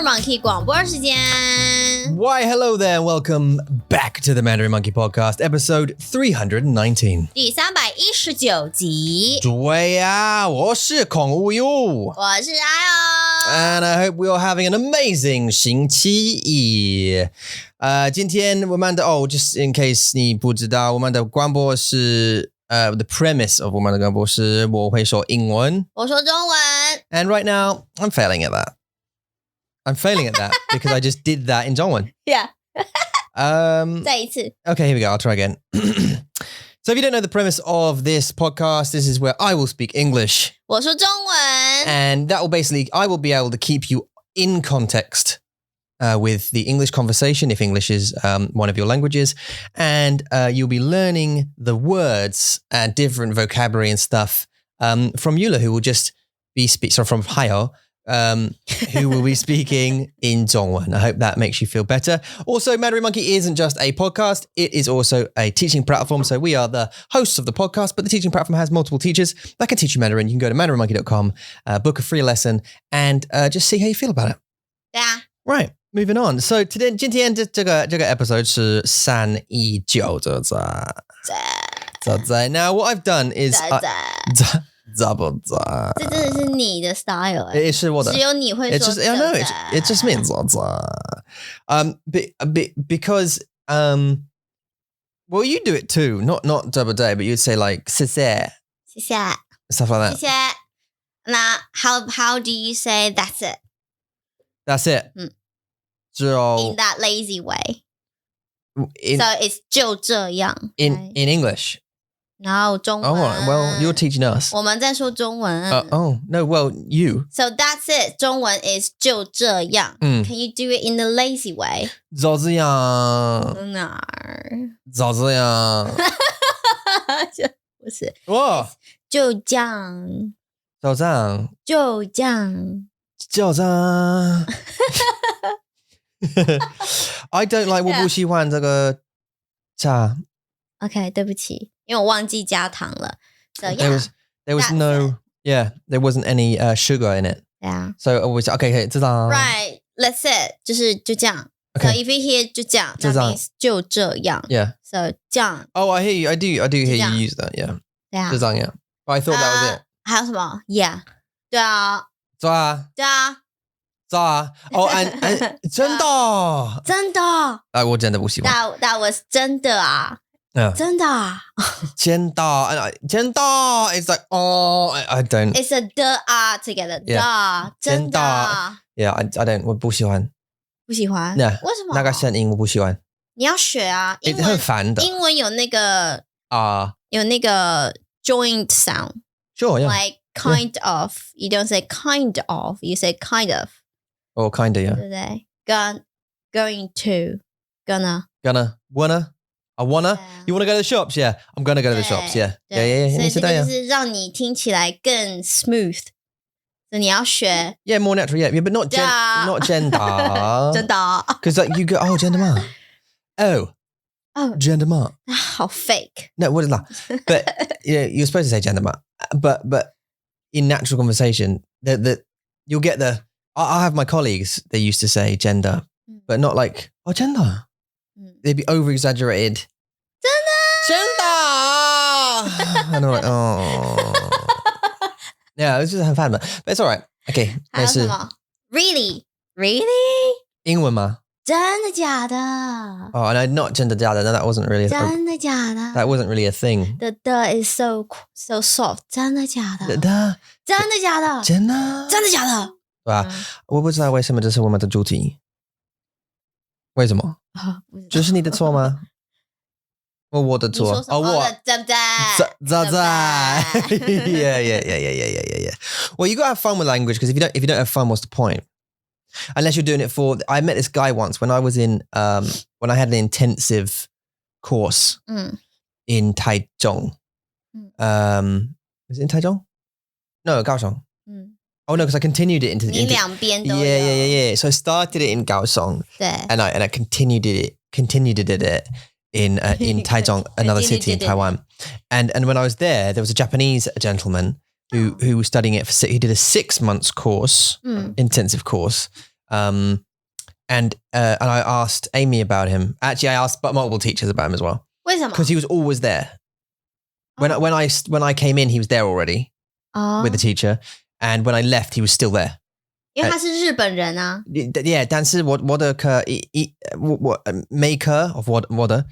Mandarin Monkey 广播时间。 Why, hello there, and welcome back to the Mandarin Monkey Podcast, episode 319. 第319集。对呀，我是孔无忧，我是阿 And I hope we are having an amazing 星期一。今天我们的just in case 你不知道，我们的广播是the premise of 我们的广播是我会说英文，我说中文。 And right now, I'm failing at that. I'm failing at that because I just did that in 中文。 Yeah. 再一次。 Okay, here we go. I'll try again. So if you don't know the premise of this podcast, this is where I will speak English. 我说中文。 And that will basically, I will be able to keep you in context with the English conversation, if English is one of your languages. And you'll be learning the words and different vocabulary and stuff from Yula, who will just be from Hayo. Who will be speaking in Zhongwen. I hope that makes you feel better. Also, Mandarin Monkey isn't just a podcast, it is also a teaching platform. So we are the hosts of the podcast, but the teaching platform has multiple teachers that can teach you Mandarin. You can go to mandarinmonkey.com, book a free lesson, and just see how you feel about it. 对啊。 Right, moving on. So today, 今天这个 episode 是319在 Now, what I've done is... 这真的是你的 style 也是我的，只有你会说 I know it just means because well, you do it too, not double day, but you'd say like 谢谢 谢谢 stuff like that. 谢谢。那 how do you say that's it? That's it. In that lazy way. So it's 就这样 in English. No, 中文 Oh, well, you're teaching us. 我们在说中文 no, well, you. So that's it. 中文 is 就这样 Can you do it in the lazy way? 就这样哪儿就这样不是哇就这样就这样就这样就这样I don't like 我不喜欢这个茶 OK 对不起因为我忘记加糖了 So yeah there was no yeah there wasn't any sugar in it Yeah So I was okay 知道 Right That's it 就是就这样 Okay. So if you hear 就这样 就 That 这样 means 就这样 Yeah So 这样 Oh I hear you I do hear you use that yeah 对啊就这样 yeah But I thought that was it 还有什么 Yeah 对啊对啊对啊对啊 Oh and 真的真的我真的不喜欢 That was 真的啊 Yeah. 真的啊 真的 It's like oh I don't It's a the together Yeah. 真的 Yeah I don't 我不喜欢不喜欢 Yeah 为什么那个声音我不喜欢你要学啊英文很烦的英文有那个有那个 joint sound Sure yeah Like kind of You don't say kind of You say kind of Oh kind of yeah 对不对 Going to Gonna wanna I wanna Yeah. You wanna go to the shops Yeah I'm gonna go to the shops Yeah 所以这个 yeah 就是让你听起来更 smooth 所以你要学 Yeah more natural yeah but not gender 真的 Because like you go oh gender ma Oh gender ma 好 fake No what is that But yeah you're supposed to say gender ma But in natural conversation that you'll get the I have my colleagues they used to say gender but not like oh gender they'd be over exaggerated 真的 and I'm like oh yeah it's just 很烦 but it's alright okay 还有什么 Really 英文吗真的假的 Oh no not 真的假的 no that wasn't really 真的假的 that wasn't really a thing The is so soft 真的假的的真的假的真的真的假的对吧我不知道为什么这是我们的主题为什么这是你的错吗我的错你说什么对不对 Yeah Well you gotta have fun with language because if you don't have fun what's the point Unless you're doing it for I met this guy once when I was in when I had an intensive course in Taichung was it in Taichung? No, Kaohsiung Oh no because I continued it into 你两边都有 Yeah So I started it in Kaohsiung 对 and I continued it in Taichung, another city in Taiwan. And when I was there was a Japanese gentleman who was studying it he did a 6 months course, intensive course, And I asked Amy about him. Actually, I asked multiple teachers about him as well. 为什么? Because he was always there. When I came in, he was there already with the teacher. And when I left, he was still there. 因为他是日本人啊。Yeah, 但是我的课maker of 我的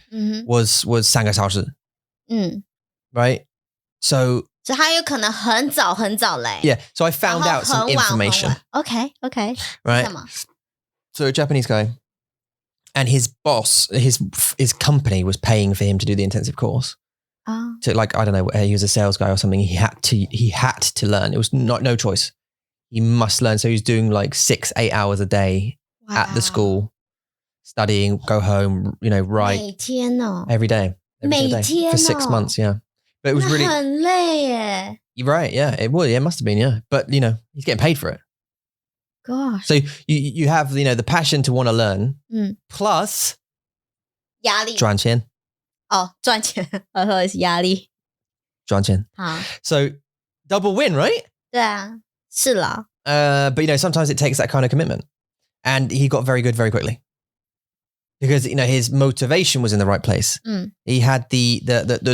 was 3个小时。Right? So 他有可能很早来。Yeah, so I found out some information. Okay. Right? So a Japanese guy, and his boss, his company was paying for him to do the intensive course. So like, I don't know, he was a sales guy or something. He had to learn. It was no choice. He must learn. So he was doing like 6-8 hours a day at the school, studying, go home, write 每天哦 every day. For 6 months, yeah. But it was really 很累耶。 You're right, yeah. It would, it must have been, yeah. But he's getting paid for it. Gosh. So you have the passion to want to learn, plus 压力赚钱。哦，赚钱，我说的是压力。赚钱。好。So double win, right? 对啊，是啦。But sometimes it takes that kind of commitment, and he got very good very quickly because his motivation was in the right place. He had the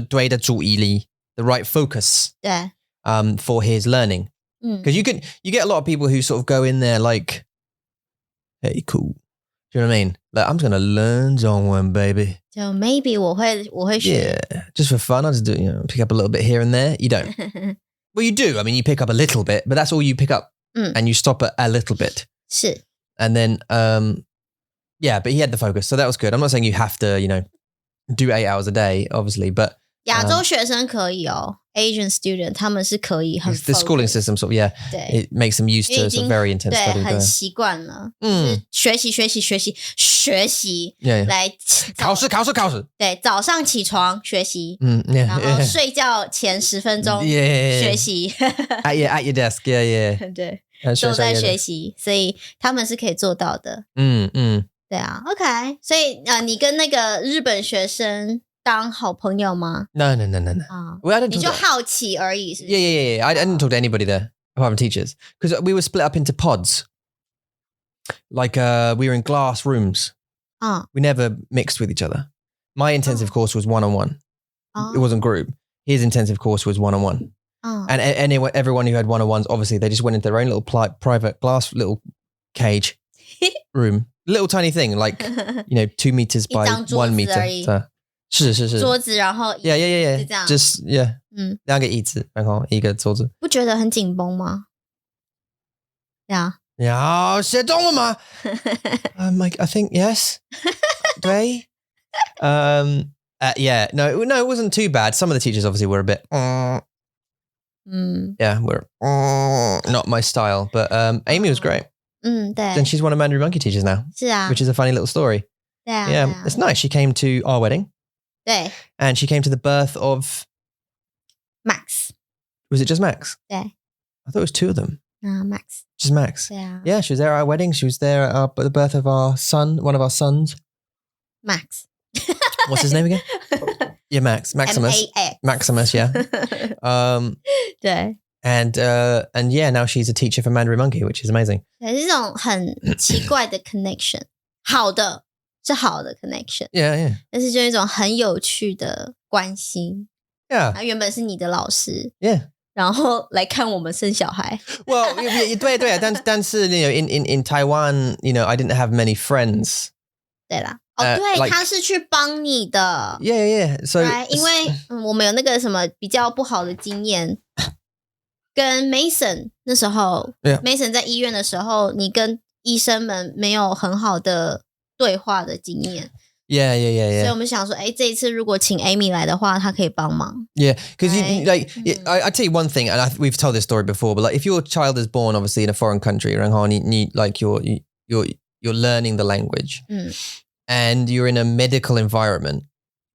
对的注意力, the right focus. 对。For his learning. Because you get a lot of people who sort of go in there like, hey, cool. Do you know what I mean? Like, I'm just going to learn Zhongwen, baby. So maybe 我会学. Yeah, just for fun. I just do, pick up a little bit here and there. You don't. Well, you do. I mean, you pick up a little bit, but that's all you pick up. And you stop at a little bit. 是. And then, yeah, but he had the focus. So that was good. I'm not saying you have to, do 8 hours a day, obviously, but 亚洲学生可以哦 Asian student 他们是可以很 the schooling system sort of, yeah, 对 it makes them used to some very intense 对 study. 很习惯了就是学习来考试对早上起床学习 yeah, 然后睡觉前10分钟 yeah, 学习 at your desk, yeah. 对都在学习所以他们是可以做到的对啊 OK 所以你跟那个日本学生当好朋友吗 No. Well, I didn't 你就好奇而已是不是 Yeah. I didn't talk to anybody there apart from teachers because we were split up into pods. Like we were in glass rooms. We never mixed with each other. My intensive course was one-on-one. It wasn't group. His intensive course was one-on-one. And everyone who had one-on-ones, obviously, they just went into their own little private glass little cage room. Little tiny thing, like, 2 meters by 1 meter. 是桌子然后 Yeah. 就这样 Just, yeah. 2个椅子然后1个桌子不觉得很紧绷吗 Yeah. 要写中文吗 I think yes. 对 yeah. No, it wasn't too bad. Some of the teachers obviously were a bit yeah, were not my style. But Amy was great. 对 And she's one of Mandarin Monkey teachers now. 是啊 Which is a funny little story. 对啊 Yeah, it's nice. She came to our wedding. 对 And she came to the birth of... Max. Was it just Max? 对 I thought it was 2 of them. Max. Just Max. 对啊 Yeah, she was there at our wedding. She was there at the birth of our son, one of our sons. Max. What's his name again? Yeah, Maximus. MAX. Maximus, yeah. 对 And yeah, now she's a teacher for Mandarin Monkey, which is amazing. 对是这种很奇怪的 connection 好的是好的 connection Yeah. 但是就一种很有趣的关系 Yeah. 他原本是你的老师 Yeah. 然后来看我们生小孩 Well, 对，但是 in Taiwan, I didn't have many friends. 对啦对 like- 他是去帮你的 Yeah. So 对因为我们有那个什么比较不好的经验跟 Mason 那时候 Yeah. Mason 在医院的时候你跟医生们没有很好的对话的经验 Yeah. 所以我们想说这一次如果请 Amy 来的话她可以帮忙 Yeah, because Right. I tell you one thing, and we've told this story before, but like if your child is born obviously in a foreign country, like you're learning the language, and you're in a medical environment,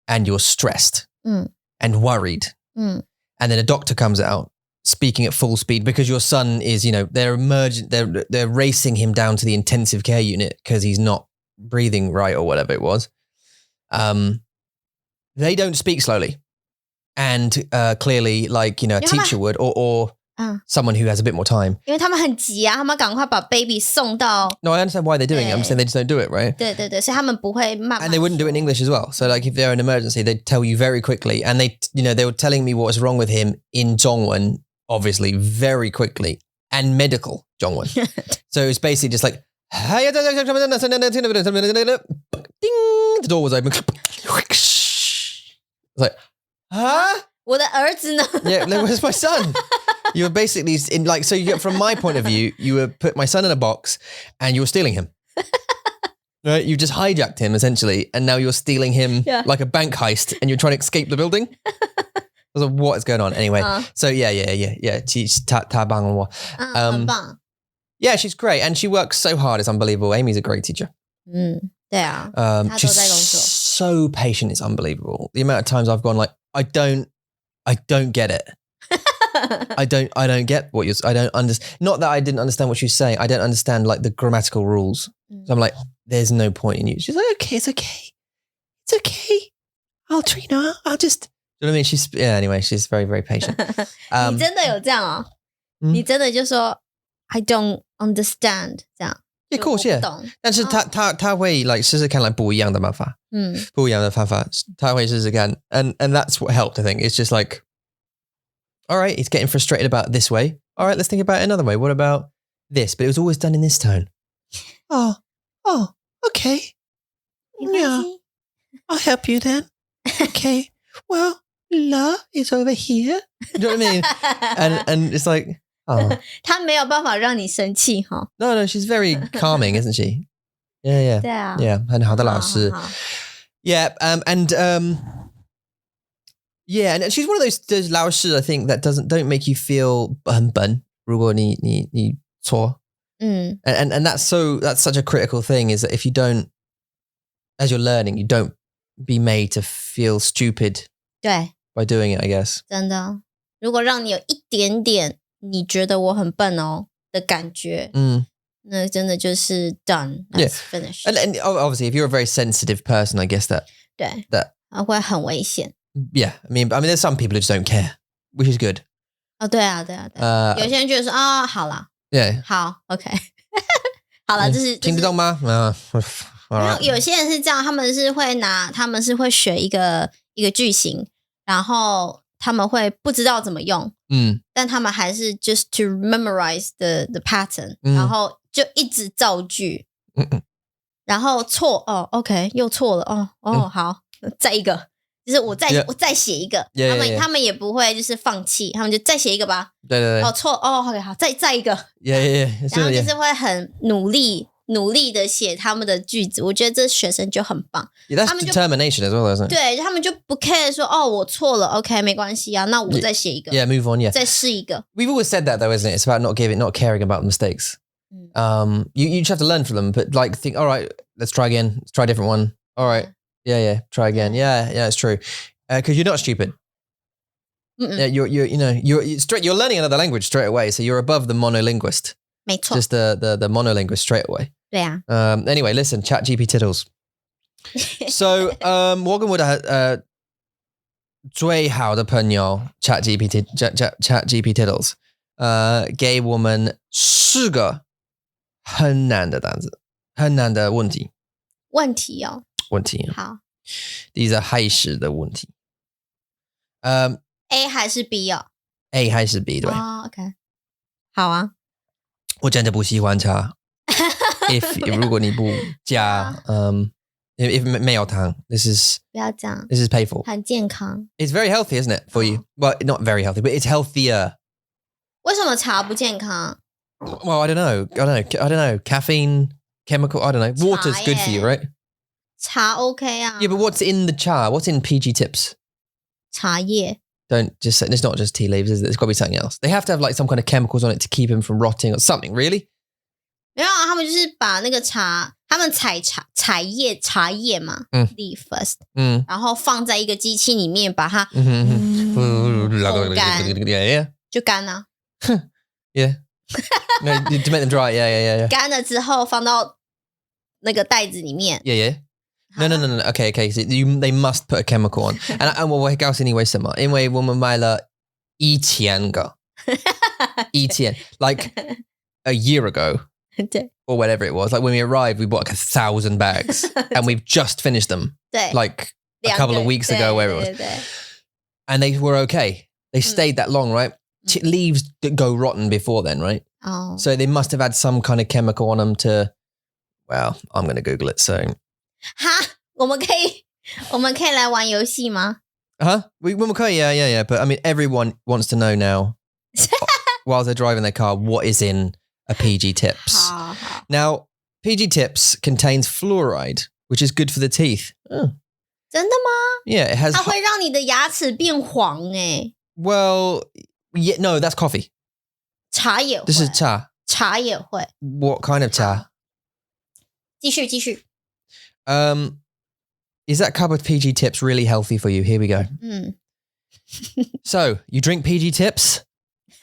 and you're stressed and worried, and then a doctor comes out speaking at full speed because your son is, they're racing him down to the intensive care unit because he's not breathing right or whatever it was. They don't speak slowly. And clearly, like, a teacher would, or someone who has a bit more time. 因为他们很急啊，他们赶快把 baby 送到 No, I understand why they're doing it. I'm saying they just don't do it, right? 对对对，所以他们不会慢慢 And they wouldn't do it in English as well. So like if they're in an emergency, they'd tell you very quickly. And they were telling me what was wrong with him in Zhongwen, obviously, very quickly. And medical Zhongwen. So it was basically just like, ding, the door was open. It's like, huh? 我的儿子呢 Yeah, where's my son? You were basically in like, so you get from my point of view, you were put my son in a box and you were stealing him. Right? You just hijacked him essentially. And now you're stealing him like a bank heist and you're trying to escape the building. I was like, what is going on? Anyway, so yeah. 她帮了我。很棒。Yeah, she's great. And she works so hard. It's unbelievable. Amy's a great teacher. 对啊。She's so patient. It's unbelievable. The amount of times I've gone like, I don't get it. I don't get what I don't understand. Not that I didn't understand what she was saying. I don't understand like the grammatical rules. So I'm like, there's no point in you. She's like, okay, it's okay. It's okay. I'll just, you know what I mean? Anyway, she's very, very patient. 你真的有这样哦？你真的就说 I don't understand 这样。Yeah, of course, yeah. 但是他会 like 试试看 like 不一样的方法。不一样的方法，他会试试看。And that's what helped, I think. It's just like, all right, he's getting frustrated about this way. All right, let's think about it another way. What about this? But it was always done in this tone. Oh, okay. Yeah, I'll help you then. Okay. Well, La is over here. You know what I mean? And it's like, oh. 他没有办法让你生气哈。No, she's very calming, isn't she? Yeah. 对啊。Yeah, 很好的老师。Yeah, and she's one of those 老师 I think that don't make you feel 很笨如果你错。And that's such a critical thing is that if you don't, as you're learning, you don't be made to feel stupid 对 by doing it, I guess. 真的，如果让你有一点点你觉得我很笨哦的感觉，那真的就是 done. That's finished. And obviously, if you're a very sensitive person, I guess that 对 that 会很危险。Yeah, I mean, there's some people who just don't care, which is good. 对啊，有些人觉得说好啦 Yeah. 好 OK 好了，这是听得懂吗？有些人是这样，他们是会学一个句型，然后他们会不知道怎么用，但他们还是 just to memorize the pattern，然后就一直造句，然后错OK 又错了好，再一个，就是我再写一个，他们也不会就是放弃，他们就再写一个吧，对错OK 好，再一个，然后就是会很努力的写他们的句子，我觉得这学生就很棒。Yeah, that's determination as well, isn't it? 对，他们就不 care 说我错了 ，OK 没关系啊，那我再写一个。Yeah, move on. Yeah, 再试一个。We've always said that though, isn't it? It's about not caring about mistakes. You just have to learn from them, but like think, all right, let's try again. Let's try a different one. All right, yeah, try again. Yeah, it's true. Because you're not stupid. Yeah, you're learning another language straight away, so you're above the monolinguist. 没错 Just the monolinguist straight away. 对啊。Anyway, listen, ChatGPT tiddles. So, 我跟我的最好的朋友 ChatGPT tiddles. 给我们4个很难的单词，很难的问题。问题哦。问题。好。These are 还是的问题。A 还是 B 哦 ？A 还是 B 对。OK。好啊。我真的不喜欢茶。如果你不加if 没有糖 this is 不要这样 this is painful 很健康 It's very healthy, isn't it, for you? Well, not very healthy, but it's healthier. 为什么茶不健康 Well, I don't know. Caffeine, chemical, I don't know. Water's good for you, right? 茶 OK 啊 Yeah, but what's in the cha? What's in PG tips? 茶叶 Don't just say, it's not just tea leaves, is it? There's got to be something else. They have to have like some kind of chemicals on it to keep them from rotting or something, really? 没有啊，他们就是把那个茶，他们采茶叶嘛，leaf first，然后放在一个机器里面，把它烘干，就干了。Yeah. No, to make them dry. Yeah. 干了之后放到那个袋子里面。Yeah. No. Okay. So they must put a chemical on. And 我会告诉你为什么，因为我们买了1000个。一天 like a year ago or whatever it was. Like when we arrived, we bought like 1,000 bags and we've just finished them like a couple of weeks ago, wherever it was. And they were okay. They stayed that long, right? Leaves go rotten before then, right? Oh. So they must have had some kind of chemical on them to, well, I'm going to Google it. So, 我们可以来玩游戏吗？ yeah. But I mean, everyone wants to know now, while they're driving their car, what is in a PG Tips. Now, PG Tips contains fluoride, which is good for the teeth. Oh. 真的吗？ Yeah, it has. 它会让你的牙齿变黄欸。 Well, yeah, no, that's coffee. 茶也会。 This is cha. 茶也会。 What kind of cha? 继续。Is that cup of PG Tips really healthy for you? Here we go. So, you drink PG Tips?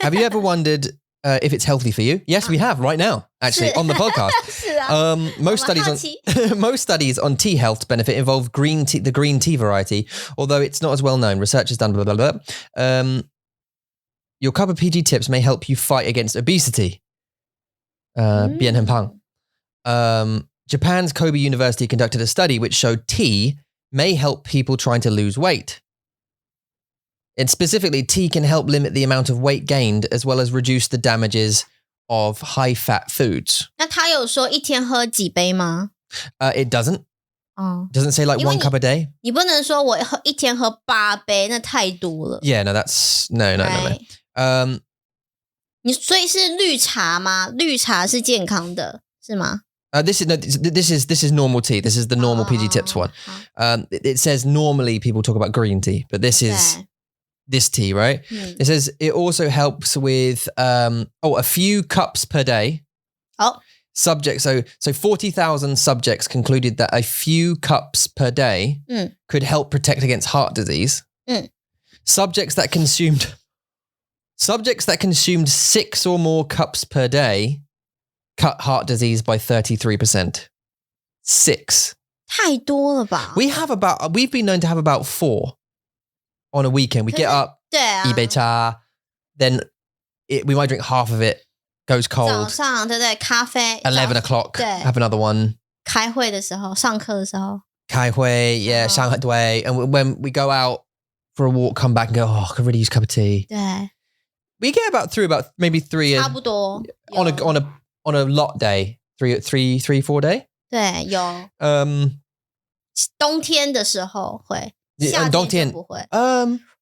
Have you ever wondered if it's healthy for you? Yes, we have right now, actually, on the podcast. 是啊。 Most studies on tea health benefit involve the green tea variety, although it's not as well known. Research has done blah, blah, blah. Your cup of PG Tips may help you fight against obesity. 变很胖. Japan's Kobe University conducted a study which showed tea may help people trying to lose weight. And specifically, tea can help limit the amount of weight gained as well as reduce the damages of high-fat foods. 那他有说一天喝几杯吗？ It doesn't. Oh. Doesn't say like 1 cup a day. 你不能说我一天喝8杯，那太多了。 Yeah, no, that's no. Right. 你所以是绿茶吗？绿茶是健康的，是吗？ This is normal tea. This is the normal PG Tips one. It says normally people talk about green tea, but this is this tea, right? It says it also helps with a few cups per day. Oh. Subjects. So 40,000 subjects concluded that a few cups per day could help protect against heart disease. Subjects that consumed 6 or more cups per day cut heart disease by 33%. 6. 太多了吧？ We've been known to have about 4 on a weekend. We get up, 对啊， 一杯茶, then we might drink half of it, goes 早 cold. 上对对，咖啡 11 o'clock, 对 have another one. 开会的时候，上课的时候，开会, yeah, Shanghai Dui. And when we go out for a walk, come back and go, I could really use a cup of tea. 对， We get through about maybe 3 差不多 on a lot day, 4 day. 对，有冬天的时候会，夏天就不会。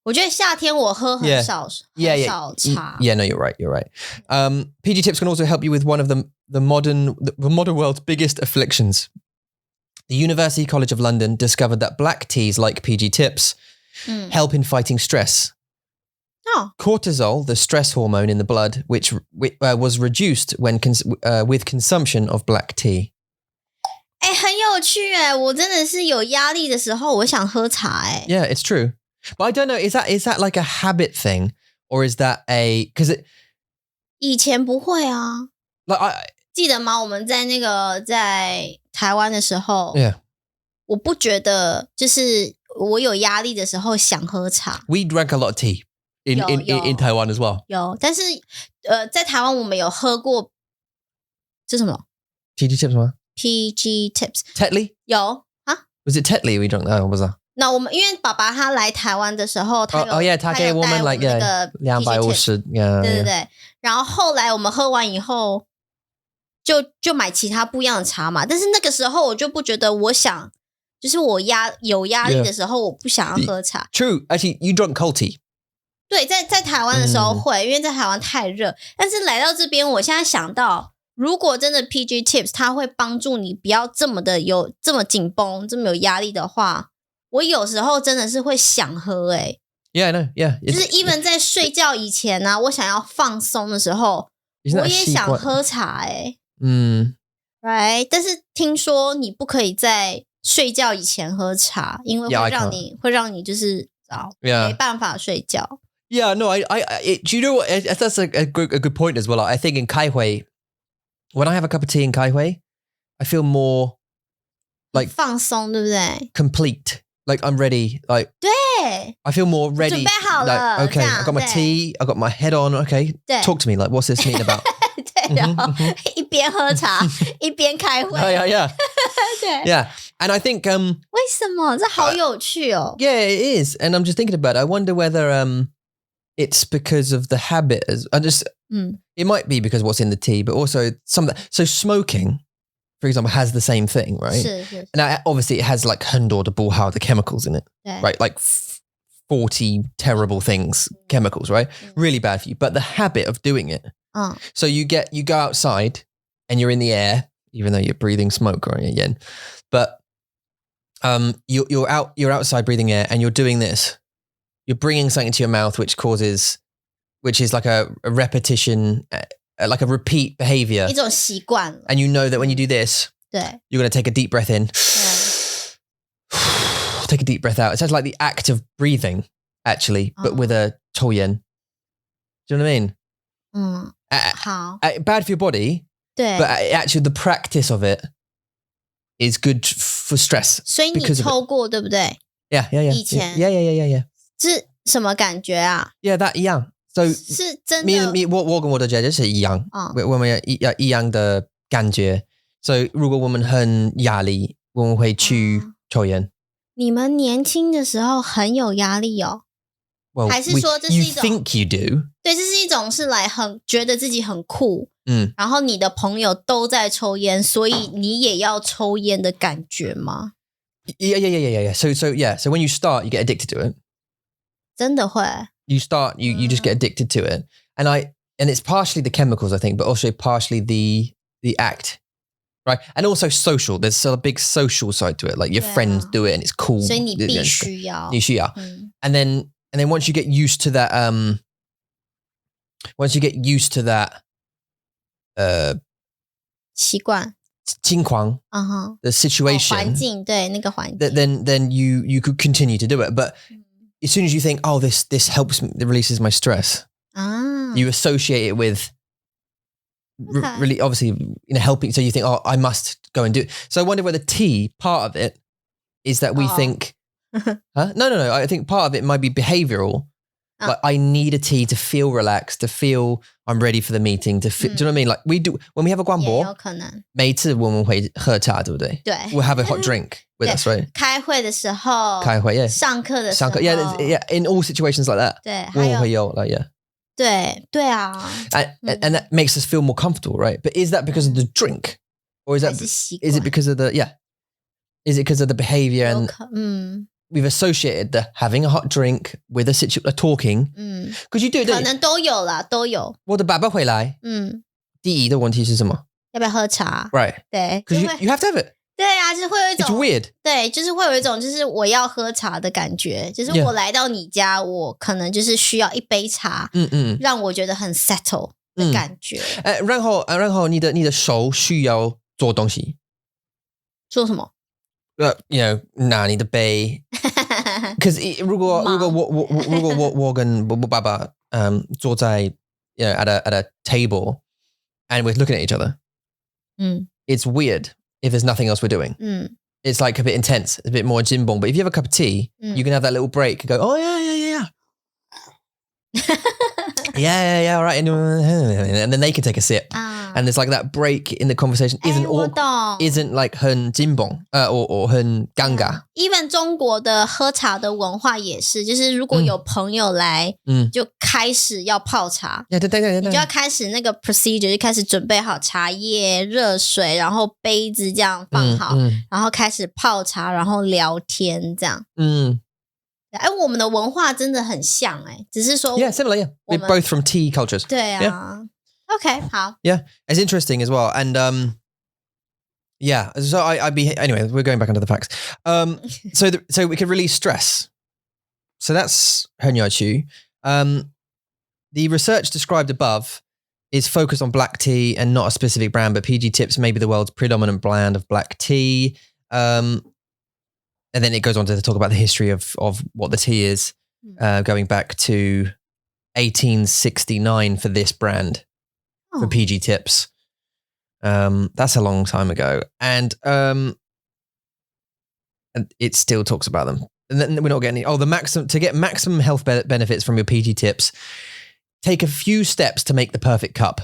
我觉得夏天我喝很少茶。Yeah, no, you're right. PG Tips can also help you with one of the modern world's biggest afflictions. The University College of London discovered that black teas like PG Tips help in fighting stress. Oh. Cortisol, the stress hormone in the blood, which was reduced when with consumption of black tea. 很有趣我真的是有压力的时候，我想喝茶Yeah, it's true. But I don't know, is that like a habit thing, or is that because 以前不会啊。like 记得吗？我们在在台湾的时候 yeah. 我不觉得就是我有压力的时候想喝茶。 We drank a lot of tea in Taiwan as well. 有，但是在台湾我们有喝过这什么 PG Tips 吗？ PG Tips Tetley? 有啊 Was it Tetley we drank? No, was that? 那我们因为爸爸他来台湾的时候，他有他给我们 like 250 yeah. 对。然后后来我们喝完以后，就买其他不一样的茶嘛。但是那个时候我就不觉得我想，就是我有压力的时候，我不想要喝茶。True, actually, you drank cold tea. 对，在台湾的时候会，因为在台湾太热。但是来到这边，我现在想到，如果真的 PG Tips 它会帮助你不要这么紧绷，这么有压力的话。我有时候真的是会想喝Yeah, I know. Yeah. 就是 even 在睡觉以前我想要放松的时候，我也想喝茶Right? 但是听说你不可以在睡觉以前喝茶，因为会让你就是没办法睡觉。Yeah, no, do you know what? That's a good point as well. I think in Kaihui, when I have a cup of tea in Kaihui, I feel more like 放松，对不对？ complete. Like I'm ready. Like 对 I feel more ready. 准备好了 Like, okay, 这样， I got my 对 tea, I got my head on. Okay, 对 talk to me. Like, what's this mean about? 对，然后一边喝茶一边开会。 Yeah. 对， Yeah. And I think, 为什么？这好有趣哦。 yeah, it is. And I'm just thinking about it. I wonder whether it's because of the habit. It might be because of what's in the tea, but also so smoking, for example, has the same thing, right? 是 Now, obviously, it has like 很多的不好的 chemicals in it, 对 right? Like 40 terrible things, chemicals, right? Really bad for you. But the habit of doing it. So you go outside and you're in the air, even though you're breathing smoke, right? Again, but you're outside breathing air and you're doing this. You're bringing something to your mouth, which is like a repetition, like a repeat behavior. 一种习惯了。 And you know that when you do this, 对 you're going to take a deep breath in, 对 take a deep breath out. It sounds like the act of breathing, actually, but with a 抽烟. Do you know what I mean? 好 Bad for your body, 对 but actually the practice of it is good for stress. 所以你 because of it. 抽过对不对？ Yeah. 以前 Yeah. 是什么感觉啊？ Yeah, that 一样. So 是真的我跟我的姐姐是一样，我们一样的感觉。所以如果我们很压力，我们会去抽烟。你们年轻的时候很有压力哦？ Well, 还是说这是 you 一种 think you do? 对，这是一种是来很觉得自己很酷，然后你的朋友都在抽烟，所以你也要抽烟的感觉吗？ Yeah. So when you start, you get addicted to it. 真的会 You start, you just get addicted to it, and it's partially the chemicals, I think, but also partially the act, right? And also social. There's still a big social side to it. Like your friends do it, and it's cool. 所以你必须要，你需要。And then once you get used to that,习惯，情况, the situation, 环境，对那个环境， then you could continue to do it. But as soon as you think, oh, this helps me, it releases my stress, you associate it with really, obviously, helping. So you think, oh, I must go and do it. So I wonder whether tea, part of it, is that we think, huh? No. I think part of it might be behavioral. Like I need a tea to feel relaxed, to feel I'm ready for the meeting. To feel, do you know what I mean? Like we do when we have a 广播，也有可能。每次我们会喝茶，对不对？对 We'll have a hot drink with us, right? 开会的时候，开会 yeah. 上课的时候， Yeah. In all situations like that. 对，我还有们会有 like yeah. 对啊， And that makes us feel more comfortable, right? But is that because of the drink, or is 还 that 是习惯 is it because of the yeah? Is it because of the behavior 有 and 可we've associated the having a hot drink with a talking? Because you do, 可 don't you? 能都有啦，都有。我的爸爸回来，第一的问题是什么？要不要喝茶？ Right. 对， Because 就会 you have to have it. 对啊，就是会有一 It's 种 weird. 对，就是会有一种就是我要喝茶的感觉，就是 Yeah. 我来到你家，我可能就是需要一杯茶，让我觉得很 settle 的感觉。然后你的手需要做东西。做什么？ 拿你的杯。Because 如果我跟我爸爸坐在at a table and we're looking at each other, it's weird if there's nothing else we're doing. It's like a bit intense, a bit more jimbong. But if you have a cup of tea, you can have that little break and go, oh yeah. Yeah, all right. And then they can take a sip. And there's like that break in the conversation isn't like 很紧绷 or 很尴尬。Even 中国的喝茶的文化也是，就是如果有朋友来，就开始要泡茶，对，你就要开始那个 procedure， 就开始准备好茶叶、热水，然后杯子这样放好，然后开始泡茶，然后聊天这样。我们的文化真的很像只是说 Yeah, similar, yeah. We're both from tea cultures. 对啊 OK 好 Yeah, it's interesting as well. And yeah, so anyway, we're going back into the facts. So we could release stress. So that's 很有趣. The research described above is focused on black tea and not a specific brand, but PG Tips may be the world's predominant brand of black tea. And then it goes on to talk about the history of what the tea is, going back to 1869 for this brand, for PG Tips. That's a long time ago. And it still talks about them. and then we're not getting to get maximum health benefits from your PG tips, take a few steps to make the perfect cup.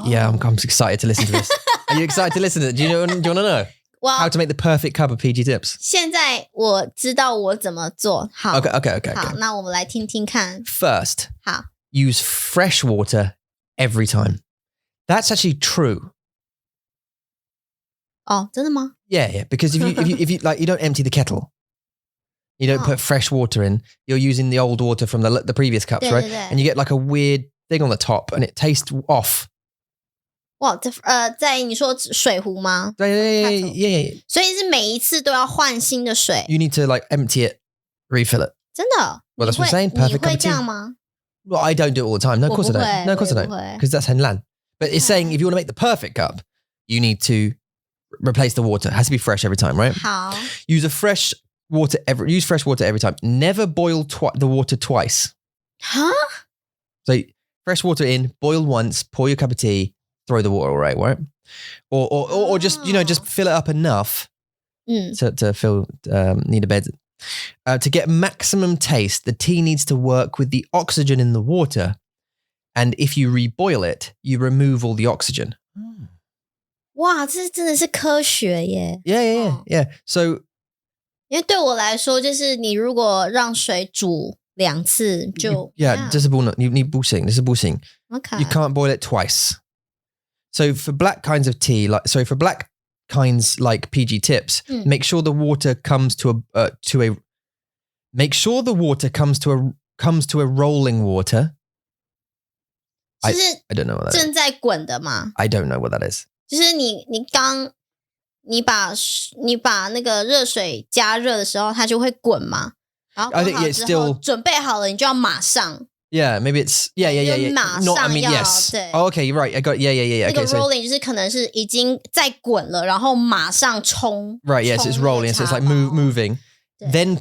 Yeah, I'm excited to listen to this. Are you excited to listen to it? Do you want to know how to make the perfect cup of PG tips? 现在我知道我怎么做。好 Okay. 好，那我们来听听看。 First, 好 use fresh water every time. That's actually true. 哦，真的吗？ Yeah. Because if you like, you don't empty the kettle. You don't put fresh water in. You're using the old water from the previous cups, right? 对 And you get like a weird thing on the top, and it tastes off. 哇，在你说水壶吗？ Yeah. 所以是每一次都要换新的水。 You need to like empty it, refill it. 真的？ Well, that's what I'm saying. 你 Perfect cup 会 of 这 tea. 样吗？ Well, I don't do it all the time. No, of course I don't. No, of course I don't. 我不会。 Because that's Henlan. But it's saying if you want to make the perfect cup, you need to replace the water. It has to be fresh every time, right? 好 Use fresh water every time. Never boil the water twice. 哈 So fresh water in, boil once, pour your cup of tea, throw the water away, right? Or just just fill it up enough to fill need a bed. To get maximum taste, the tea needs to work with the oxygen in the water. And if you reboil it, you remove all the oxygen. 哇，这真的是科学耶！ Yeah. So 因为对我来说，就是你如果让水煮2次就 this is bullshit. OK You can't boil it twice. So for black kinds of tea, for black kinds like PG tips, make sure the water comes to a rolling water. I don't know what that is. 正在滚的嘛， I don't know what that is. 就是你把那个热水加热的时候，它就会滚嘛。然后 I think 滚好 it's 之后 still- 准备好了，你就要马上 Yeah, maybe it's yeah. 马 Not, I 上 mean, 要 yes. 对。 Oh, okay, you're right. I got yeah. 那个 Okay, so rolling 就是可能是已经在滚了，然后马上冲。 right, yes, it's 冲那个 rolling. So it's like 茶包 moving. 对 Then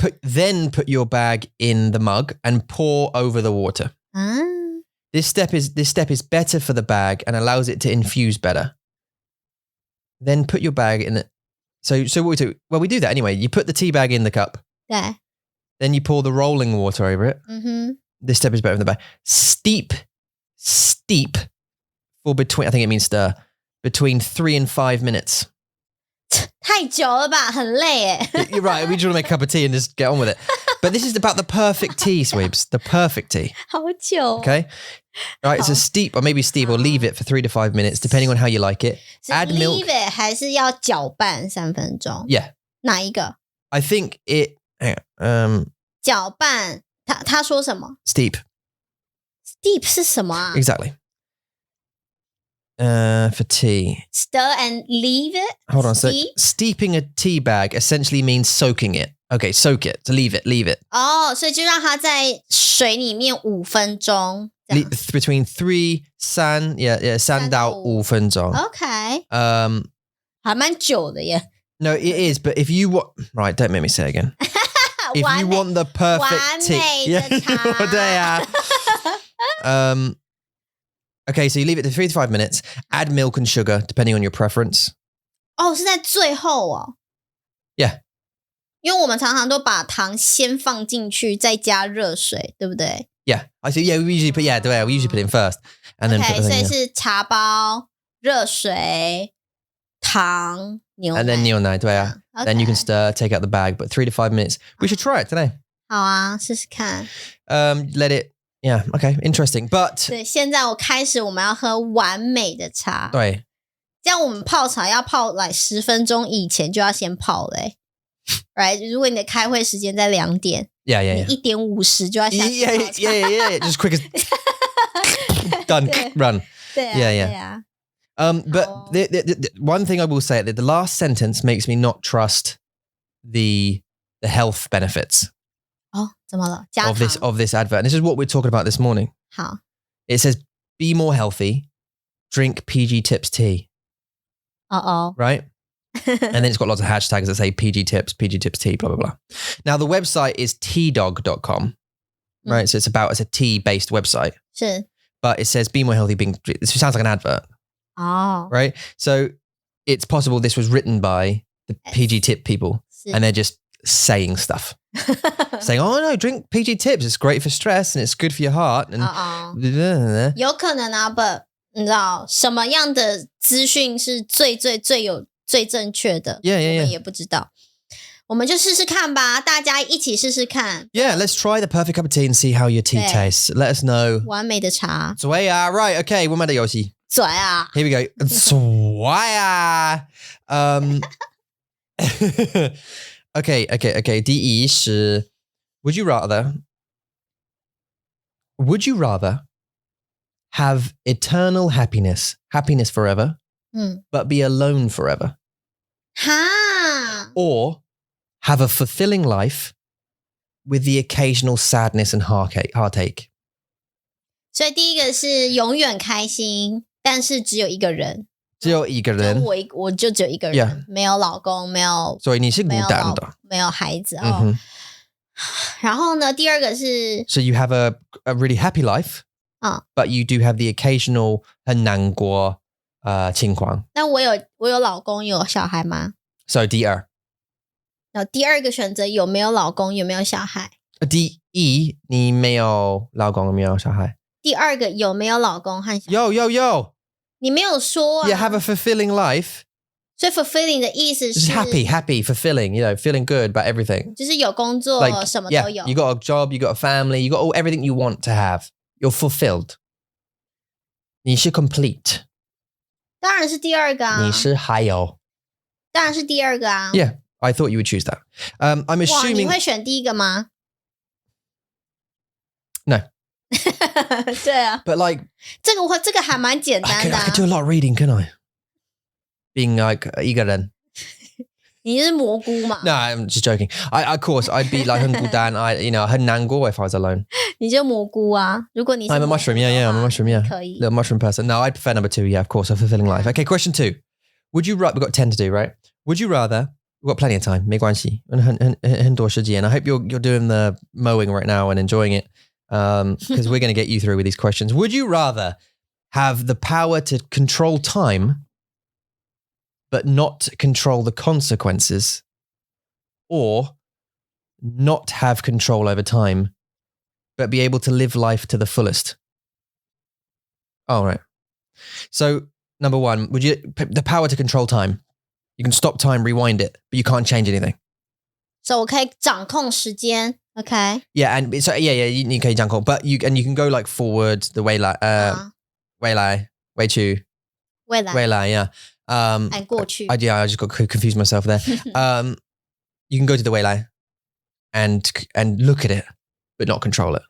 put your bag in the mug and pour over the water. 啊 This step is better for the bag and allows it to infuse better. Then put your bag in it. So what we do? Well, we do that anyway. You put the tea bag in the cup. 对， Then you pour the rolling water over it. 哼， This step is better for the bag. Steep for between, I think it means stir, between 3 and 5 minutes. 太久了吧，很累哎。 You're right. We just want to make a cup of tea and just get on with it. But this is about the perfect tea, Sweeps. The perfect tea. 好久。 Okay? All right, so steep or maybe steep or leave it for 3 to 5 minutes, depending on how you like it. 是 Add milk. leave it 还是要搅拌3分钟？ Yeah. 哪一个？ I think it, hang on, 搅拌，他说什么 steep. ？Steep 是什么啊 Exactly. For tea.？Stir and leave it. Hold on a sec. Steep? Steeping a tea bag essentially means soaking it. Okay, soak it. So leave it. 哦，所以就让它在水里面5分钟。这样 Between 3到5分钟. OK， 还蛮久的耶。 No, it is. But if you want, right, don't make me say it again. If you want the perfect tea, 完美的茶。对啊。Okay, so you leave it to 3 to 5 minutes. Add milk and sugar, depending on your preference. 哦，是在最后哦。 Yeah. 因为我们常常都把糖先放进去，再加热水，对不对 Yeah, I see. Yeah, we usually put we usually put it in first, and then ？OK， put the 所以 thing in. 是茶包、热水、糖、牛奶。 And then 牛奶，对啊。 Then you can OK stir, take out the bag, but 3 to 5 minutes. We should try it today. 好啊，试试看。 Let it. Yeah. Okay. Interesting. But 对，现在我们要喝完美的茶。对，这样我们泡茶要泡来10分钟以前就要先泡嘞。Right， 如果你的开会时间在2点， Yeah. 你1点50就要下去泡茶。 Yeah. Just quick as done. Run. 对啊， Yeah, yeah. 对啊。 But Oh. the one thing I will say that the last sentence makes me not trust the health benefits 哦，怎么了？加 of 糖。 this advert. And this is what we're talking about this morning. 好， It says, "Be more healthy, drink PG Tips tea." 哦 Right? And then it's got lots of hashtags that say PG Tips tea, blah, blah, blah. Now, the website is teadog.com, right? So it's a tea-based website. 是 But it says, "Be more healthy, it sounds like an advert, 哦， right? So it's possible this was written by the PG Tip people 是 and they're just saying stuff. Saying, oh no, drink PG Tips. It's great for stress and it's good for your heart. And 有可能啊 but 你知道什么样的资讯是最正确的 Yeah. 我们也不知道。我们就试试看吧，大家一起试试看。Yeah, let's try the perfect cup of tea and see how your tea tastes. Let us know. 完美的茶。嘴啊 right, okay, 我们的游戏。嘴啊 Here we go. 嘴啊 Okay. 第一是 Would you rather have eternal happiness forever, but be alone forever? 哈 Or have a fulfilling life with the occasional sadness and heartache? 所以第一个是永远开心，但是只有一个人。只有一个人。我就只有一个人 Yeah. 没有老公，没有，所以你是孤单的。没有孩子哦。然后呢，第二个是 So you have a really happy life, but you do have the occasional 很难过情况。那我有老公有小孩吗？ So 第二。然后第二个选择有没有老公有没有小孩？第一你没有老公没有小孩。第二个有没有老公和小孩？有。你没有说啊。You have a fulfilling life. 所以 fulfilling 的意思是 happy, fulfilling, feeling good about everything. 就是有工作 Like, 什么都有。You got a job, you got a family, you got everything you want to have. You're fulfilled. 你是 complete. 当然是第二个啊。你是还有。当然是第二个啊。Yeah, I thought you would choose that. I'm assuming. 你会选第一个吗？ No. 对啊。But like 这个还蛮简单的 I could do a lot of reading, can I? Being like 一个人。你是蘑菇嘛 No, I'm just joking. Of course, I'd be like 很孤单. I 很难过 if I was alone. 你就蘑菇啊。如果你是 I'm a mushroom, yeah, I'm a mushroom, yeah. 可以。 Little mushroom person. No, I'd prefer number 2, yeah, of course, a fulfilling life. Okay, question 2. We've got 10 to do, right? Would you rather, we've got plenty of time, 没关系，很多时间. I hope you're doing the mowing right now and enjoying it, because we're going to get you through with these questions. Would you rather have the power to control time but not control the consequences, or not have control over time but be able to live life to the fullest? All right. So, number 1, would you the power to control time? You can stop time, rewind it, but you can't change anything. So 我可以掌控时间 Okay. Yeah, and so you可以掌控 but you can go like forward the 未来未来未去未来未来 yeah. and 过去 I just got confused myself there. You can go to the 未来 and look at it but not control it.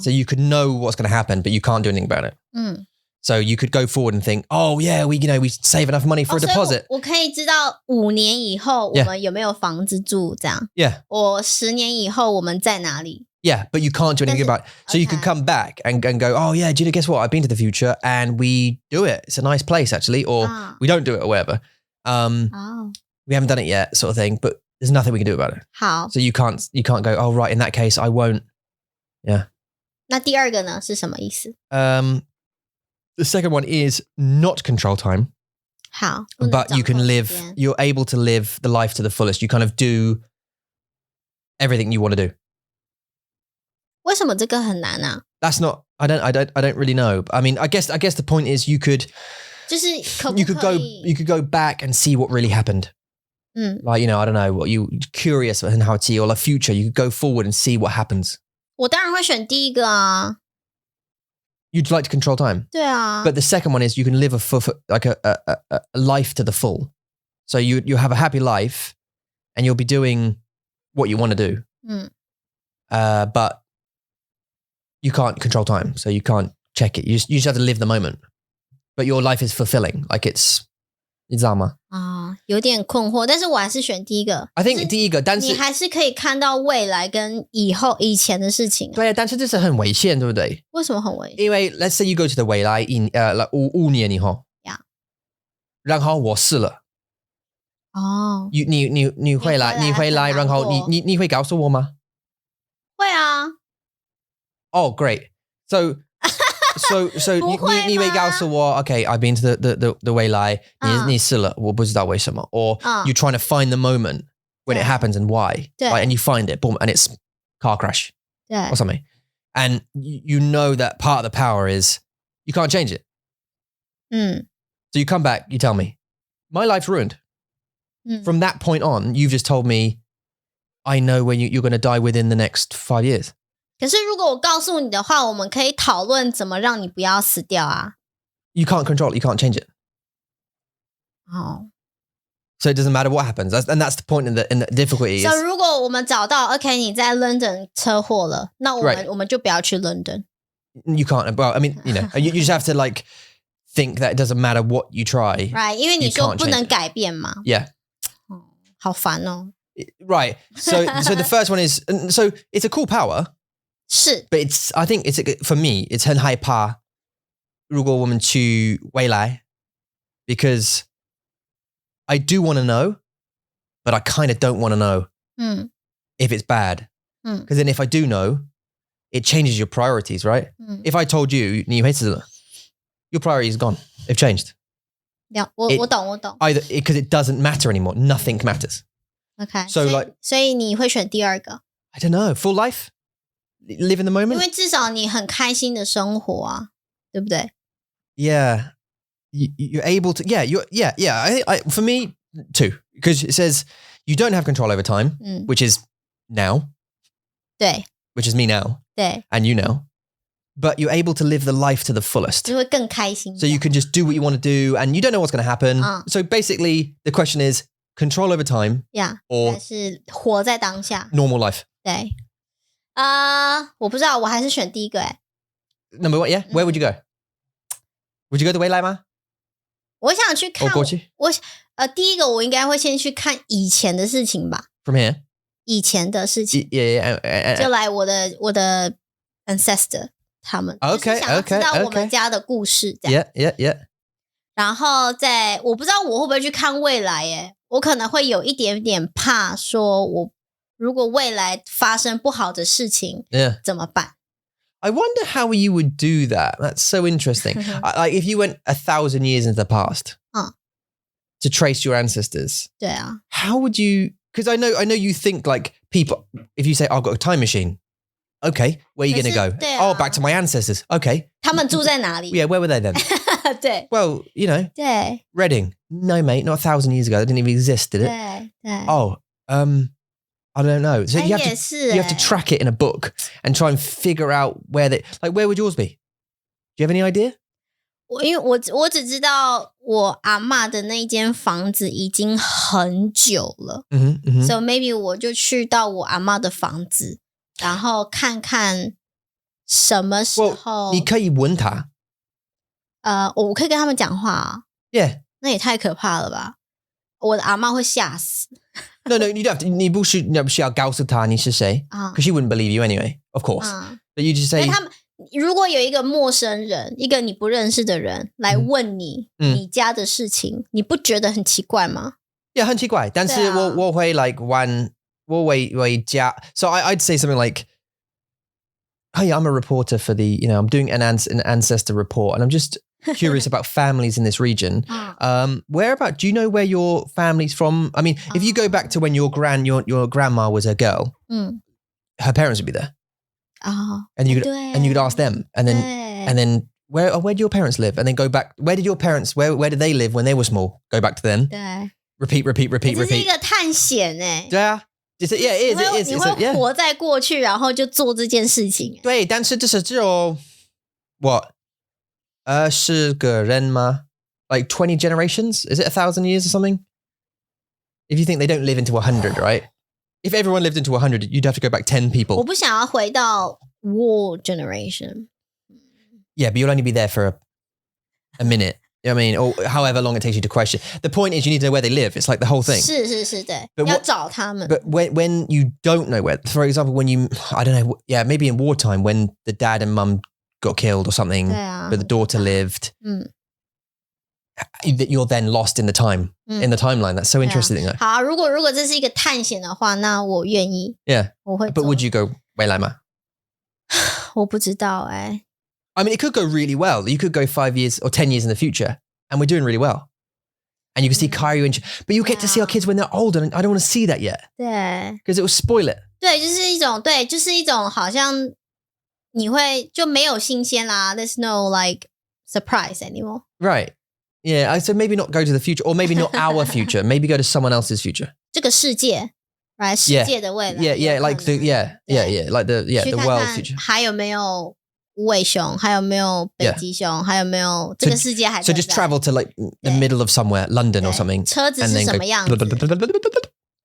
So you could know what's going to happen but you can't do anything about it. So you could go forward and think, oh yeah, we save enough money for a deposit. 我可以知道5年以后我们有没有房子住这样。Yeah. 我10年以后我们在哪里 Yeah, but you can't do anything about it. So you could come back and go, oh yeah, Gina, guess what? I've been to the future and we do it. It's a nice place actually, or we don't do it or whatever. We haven't done it yet, sort of thing, but there's nothing we can do about it. 好 So you can't go, oh right, in that case I won't. Yeah. 那第二个呢是什么意思 The second one is not control time. 好 But you can live, you're able to live the life to the fullest. You kind of do everything you want to do. 为什么这个很难啊 That's not, I don't really know. I mean, I guess the point is you could 就是可不 you 可 could 以 you could go back and see what really happened. Like, I don't know, what you curious and how to or the future, you could go forward and see what happens. 我当然会选第一个啊 You'd like to control time. 对啊 But the second one is you can live a life to the full. So you have a happy life and you'll be doing what you want to do. But you can't control time. So you can't check it. You just have to live the moment. But your life is fulfilling. Like你知道吗有点困惑但是我还是选第一个 I think 第一个但是你还是可以看到未来跟以前的事情对但是这是很危险对不对为什么很危险因为 let's say you go to the 未来5年以后 Yeah. 然后我死了你会来然后你会告诉我吗会啊 Oh great So 你会告诉我 Okay I've been to the 未来你死了我不知道为什么 Or you're trying to find the moment when it happens and why. Right? And you find it, boom, and it's car crash or something. And you know that part of the power is you can't change it. So you come back, you tell me, my life's ruined. From that point on, you've just told me, I know when you're going to die within the next 5 years. 可是如果我告诉你的话，我们可以讨论怎么让你不要死掉啊。You can't control it. You can't change it. So it doesn't matter what happens. And that's the point in the difficulty. So 如果我们找到 OK 你在 London 车祸了，那我们就不要去 London. You can't. Well, I mean, you just have to like think that it doesn't matter what you try. Right. 因为你说不能改变嘛。Yeah. 好烦哦。Right. So the first one is, so it's a cool power. 是。But I think for me, it's 很害怕如果我们去未来 because I do want to know, but I kind of don't want to know if it's bad. Because then if I do know, it changes your priorities, right? If I told you, 你会死了, your priorities gone. They've changed. Yeah, 我懂。Either because it doesn't matter anymore. Nothing matters. Okay. So like, 所以你会选第二個 I don't know, full life? Live in the moment? 因为至少你很开心的生活啊，对不对？ Yeah. You're able to, yeah. For me, too, because it says you don't have control over time, which is now. 对 Which is me now. 对 And you now. But you're able to live the life to the fullest. 就会更开心 So you can just do what you want to do and you don't know what's going to happen. So basically, the question is control over time or 还是活在当下 normal life. 对我不知道，我还是选第一个Number one, yeah? Where would you go? Would you go to 未来吗？我想去看过去第一个我应该会先去看以前的事情吧 From here? 以前的事情 Yeah. 就来我的 ancestor 他们 Okay, 就是想要知道我们家的故事这样 Yeah. 然后我不知道我会不会去看未来我可能会有一点点怕说我如果未来发生不好的事情怎么办 I wonder how you would do that. That's so interesting. Like if you went 1,000 years into the past to trace your ancestors. 对啊 How would you? Because I know you think like people. If you say, "I've got a time machine," okay, where are you going to go? Oh, back to my ancestors. Okay. 他们住在哪里 Yeah, where were they then? 对 Well, 对 Reading. No, mate, not 1,000 years ago. They didn't even exist, did it? 对 Oh, I don't know. So you have to track it in a book and try and figure out where where would yours be? Do you have any idea? 因为我只知道我阿嬷的那间房子已经很久了 So maybe 我就去到我阿嬷的房子然后看看什么时候 你可以问他我可以跟他们讲话 Yeah. 那也太可怕了吧我的阿嬷会吓死 No, you don't have to. 你不需要告诉他你是谁 because she wouldn't believe you anyway, of course. But you just say 他们如果有一个陌生人一个你不认识的人来问你你家的事情你不觉得很奇怪吗 Yeah, 很奇怪但是我会 like 我会加 So I'd say something like Hey, I'm a reporter for the, I'm doing an ancestor report and I'm just curious about families in this region. Whereabout? Do you know where your family's from? I mean, if you go back to when your grandma was a girl, her parents would be there. And you could ask them, and then where do your parents live? And then go back. Where did your parents? Where did they live when they were small? Go back to them. Repeat. 这是一个探险对啊。Yeah, it is. 你会活在过去，然后就做这件事情。对，但是这是只有20个人吗 Like 20 generations? Is it 1,000 years or something? If you think they don't live into 100, right? If everyone lived into 100, you'd have to go back 10 people. 我不想要回到 war generation. Yeah, but you'll only be there for a minute. You know what I mean? Or however long it takes you to question. The point is you need to know where they live. It's like the whole thing. 是对 要找他们 But when you don't know where, for example, when you, I don't know, yeah, maybe in wartime when the dad and mum got killed or something, but the daughter lived, you're then lost in the timeline. That's so interesting. 好，如果这是一个探险的话，那我愿意。Yeah. 我会 But would you go 未来吗？我不知道I mean, it could go really well. You could go 5 years or 10 years in the future, and we're doing really well. And you can see Caillou but you'll get to see our kids when they're older, and I don't want to see that yet. 对 Because it will spoil it. 对，就是一种好像你会就没有新鲜啦。There's no like surprise anymore. Right. Yeah, so maybe not go to the future, or maybe not our future. Maybe go to someone else's future. 这个世界 right 世界的未来 Yeah, like the like the world future. 还有没有无尾熊，还有没有北极熊，还有没有这个世界还 So just travel to like the middle of somewhere, London or something. 车子是什么样子？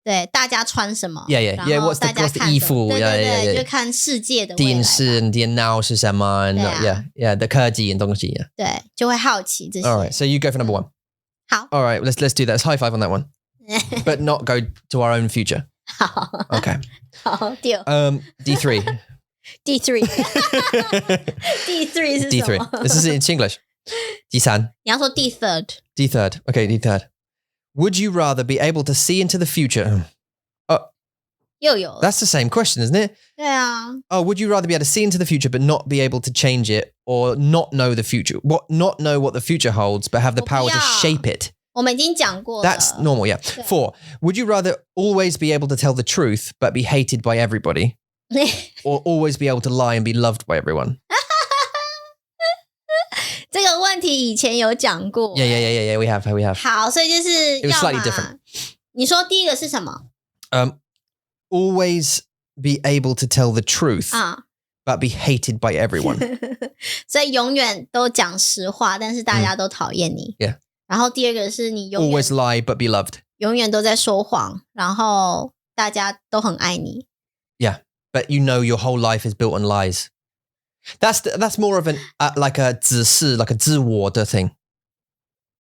对，大家穿什么 Yeah. What's the 衣服？对，就看世界的未来。电视、电脑是什么？ Yeah, the 科技的东西。对，就会好奇这些。All right, so you go for number 1. 好。All right, let's do that. Let's high five on that one. But not go to our own future. 好。Okay. 好，第二。D3. D3 是什么 D3. This is in Chinglish. D3. 你要说第 third. D3. Okay, D3. Would you rather be able to see into the future? 又有了 That's the same question, isn't it? 对啊 Oh, would you rather be able to see into the future but not be able to change it, or not know the future? Not know what the future holds, but have the power to shape it? 我们已经讲过了 That's normal, yeah. 4. Would you rather always be able to tell the truth but be hated by everybody, or always be able to lie and be loved by everyone? 这个问题以前有讲过 Yeah, we have. 好，所以就是 It was 要 slightly 嘛 different. 你说第一个是什么 Always be able to tell the truth, but be hated by everyone. 所以永远都讲实话，但是大家都讨厌你 Yeah. 然后第二个是你永远 Always lie but be loved. 永远都在说谎，然后大家都很爱你 Yeah, but you know your whole life is built on lies. That's more of an like a 自私 like a 自我的 thing.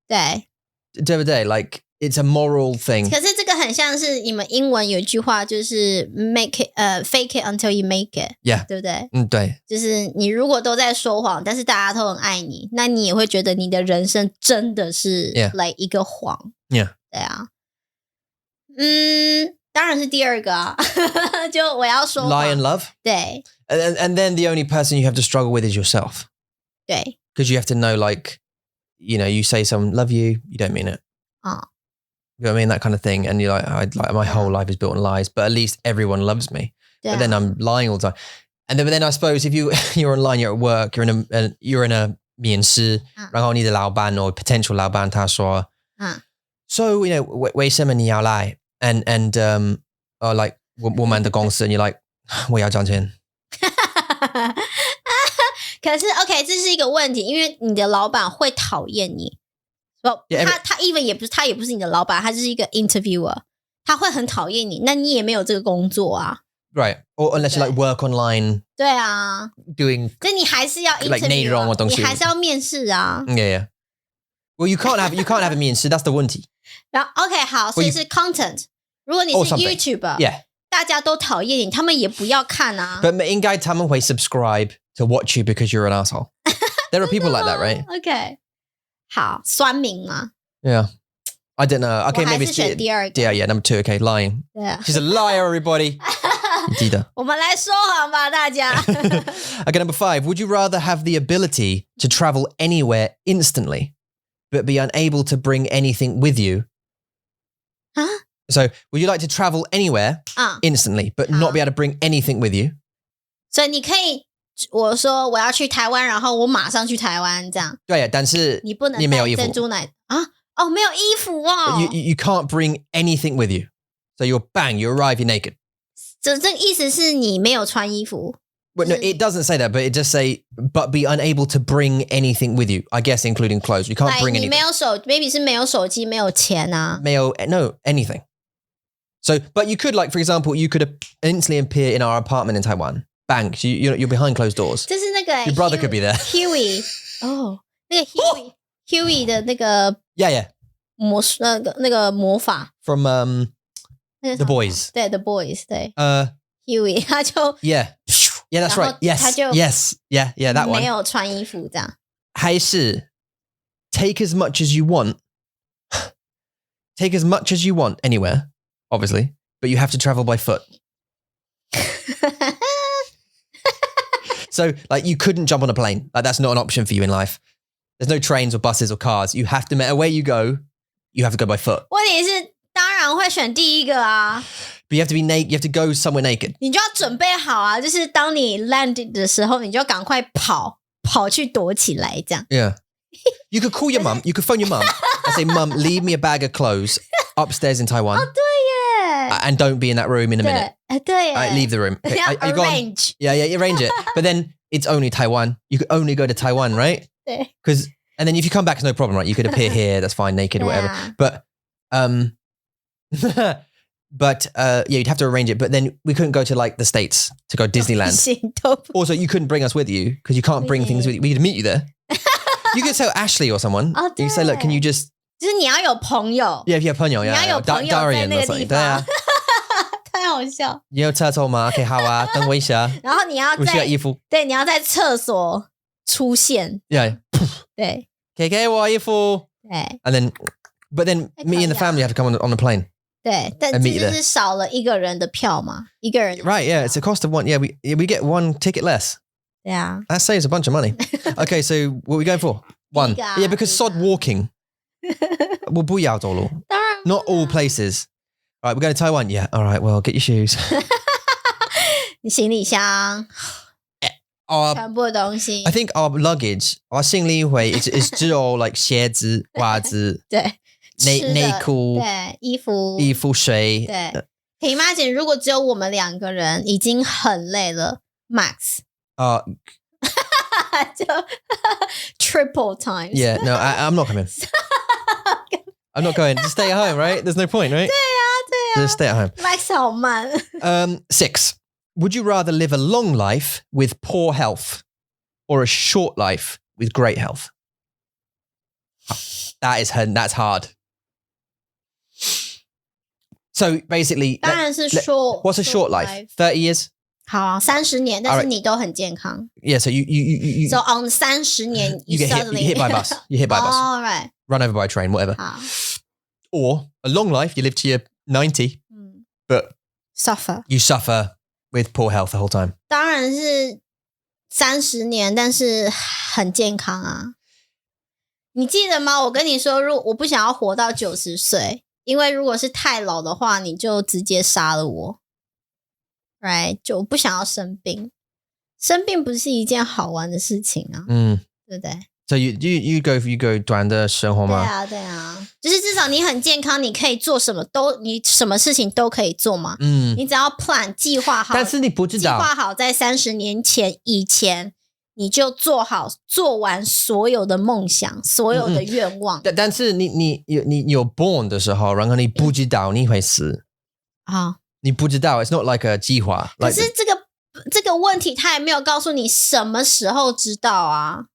对 The other day, like it's a moral thing. 可是这个很像是你们英文有一句话就是 fake it until you make it Yeah. 对不对对就是你如果都在说谎，但是大家都很爱你，那你也会觉得你的人生真的是 like 一个谎 Yeah. 对啊当然是第二个啊就我要说谎 Lie and love. 对 And then the only person you have to struggle with is yourself. 对 Because you have to know, like, you know, you say someone love you, you don't mean it. You know what I mean? That kind of thing. And you're like, my whole life is built on lies, but at least everyone loves me. But then I'm lying all the time. And then I suppose if you're online, you're at work, you're in a 面试然后你的老板 or potential 老板他说 So, you know, 为什么你要来 and like 我们的公司 and you're like 我要赚钱可是 OK 这是一个问题，因为你的老板会讨厌你他 even 他也不是你的老板，他就是一个 interviewer， 他会很讨厌你，那你也没有这个工作啊 Right, or unless you like work online 对啊 doing 所以你还是要 like 内容的东西你还是要面试啊 Yeah. Well, you can't have a 面试 that's the 问题然后 OK 好所以是 content 如果你是 YouTuber yeah. 大家都讨厌你他们也不要看啊 But 应该他们会 subscribe to watch you because you're an asshole. There are people like that, right? OK 好酸民嘛 Yeah. I don't know. Okay, 我还 maybe 是选第二个 yeah, number 2. Okay, lying. 对啊 She's a liar, everybody. 你记得 我们来说谎吧大家 Okay, number 5. Would you rather have the ability to travel anywhere instantly, but be unable to bring anything with you? Huh? So, would you like to travel anywhere instantly, but not be able to bring anything with you? 所以你可以我说我要去台湾然后我马上去台湾这样对，但是你不能带珍珠奶啊没有衣服哦 You can't bring anything with you. So you arrive, you're naked. 这个意思是你没有穿衣服 Well, no, it doesn't say that, but it just say, but be unable to bring anything with you. I guess including clothes. You can't bring anything. 你没有maybe 是没有手机没有钱啊 No, anything. So, but you could, like, for example, you could instantly appear in our apartment in Taiwan. Bang, so you're behind closed doors. 这是那个 Your brother could be there. Huey 那个 Huey 的那个 Yeah. 那个魔法 From The Boys. 对 The Boys 对 Huey 他就 Yeah, that's right. Yes. Yeah, that one. 没有穿衣服这样还是 take as much as you want. Take as much as you want anywhere, obviously, but you have to travel by foot. So, like, you couldn't jump on a plane. Like, that's not an option for you in life. There's no trains or buses or cars. You have to, no matter where you go, you have to go by foot. 问题是当然会选第一个啊。But you have to be naked. You have to go somewhere naked. 你就要准备好啊，就是当你 land 的时候，你就赶快跑去躲起来，这样。Yeah. You could call your mum. You could phone your mum and say, "Mum, leave me a bag of clothes upstairs in Taiwan." 哦，对耶。And don't be in that room in a minute. 对耶。Leave the room. Are you arrange. Yeah, arrange it. But then it's only Taiwan. You could only go to Taiwan, right? 对。And then if you come back, it's no problem, right? You could appear here. That's fine, naked or whatever. But you'd have to arrange it. But then we couldn't go to like the States to go Disneyland. Also, you couldn't bring us with you because you can't bring things with you. We could meet you there. You could tell Ashley or someone. You say, look, can you just... 就是你要有朋友。Yeah, 朋友，你要有朋友在那个地方。太好笑。你有厕所吗？ OK， 好啊，等我一下。然后你要在，不需要衣服。对，你要在厕所出现。Yeah. 对。给我衣服。对。But then me and the family have to come on the plane. 对，但这就是少了一个人的票嘛，一个人。Right, yeah, it's a cost of one. Yeah, we get one ticket less. Yeah. That saves a bunch of money. Okay, so what are we going for? One. Yeah, because sod walking. 我不要走路. Not all places. All right, we're going to Taiwan. Yeah, all right, well, get your shoes. 你行李箱。全部的东西。I think our luggage, our 行李会 is 只有 like 鞋子、袜子。对。内裤，对，衣服，水，对。可以 imagine 如果只有我们2个人，已经很累了 ，max。就 triple times. Yeah, no, I'm not coming. I'm not going. Just stay at home, right? There's no point, right? 对啊。Just stay at home. Max 好慢。6. Would you rather live a long life with poor health or a short life with great health? That's hard. So basically, 当然是 short. What's a short life? 30 years? 好啊，30年，但是你都很健康。Yeah, so you So on 30年 you get hit by a bus. You hit by a bus. All right. Run over by a train, whatever. 好。Or a long life, you live to your 90, but you suffer with poor health the whole time. 当然是30年，但是很健康啊。你记得吗？我跟你说，我不想要活到90岁，因为如果是太老的话，你就直接杀了我。Right， 就我不想要生病，生病不是一件好玩的事情啊，对不对？ So you go 短的生活吗？对啊，就是至少你很健康，你可以做什么你什么事情都可以做嘛。你只要 plan 计划好，但是你不知道，计划好在30年以前。你就做完所有的梦想，所有的愿望。但是你有 born 的时候，然后你不知道你会死啊，你不知道 ，it's not like a 计划。可是这个问题，他也没有告诉你什么时候知道啊。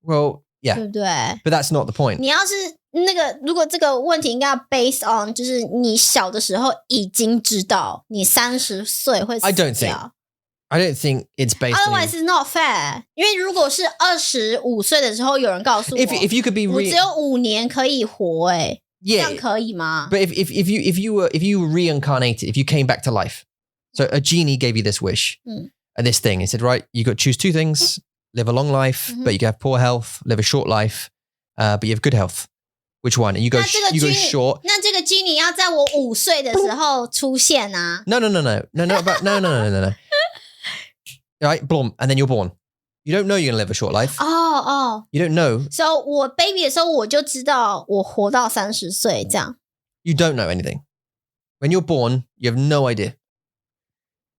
Well, yeah， 对不对 ？But that's not the point。你要是如果这个问题应该要 based on， 就是你小的时候已经知道你30岁会死掉。I don't think it's based Otherwise, it's not fair. 因为如果是25岁的时候，有人告诉我 if you could be 我只有5年可以活，yeah, 这样可以吗 ？But if you were reincarnated, if you came back to life, so a genie gave you this wish, and this thing, it said, right, you got to choose 2 things: live a long life, but you can have poor health; live a short life, but you have good health. Which one? And you go short. 那这个 genie 要在我5岁的时候出现啊 No. Right, boom, and then you're born. You don't know you're going to live a short life. You don't know. So 我 baby 的时候我就知道我活到30岁这样。You don't know anything. When you're born, you have no idea.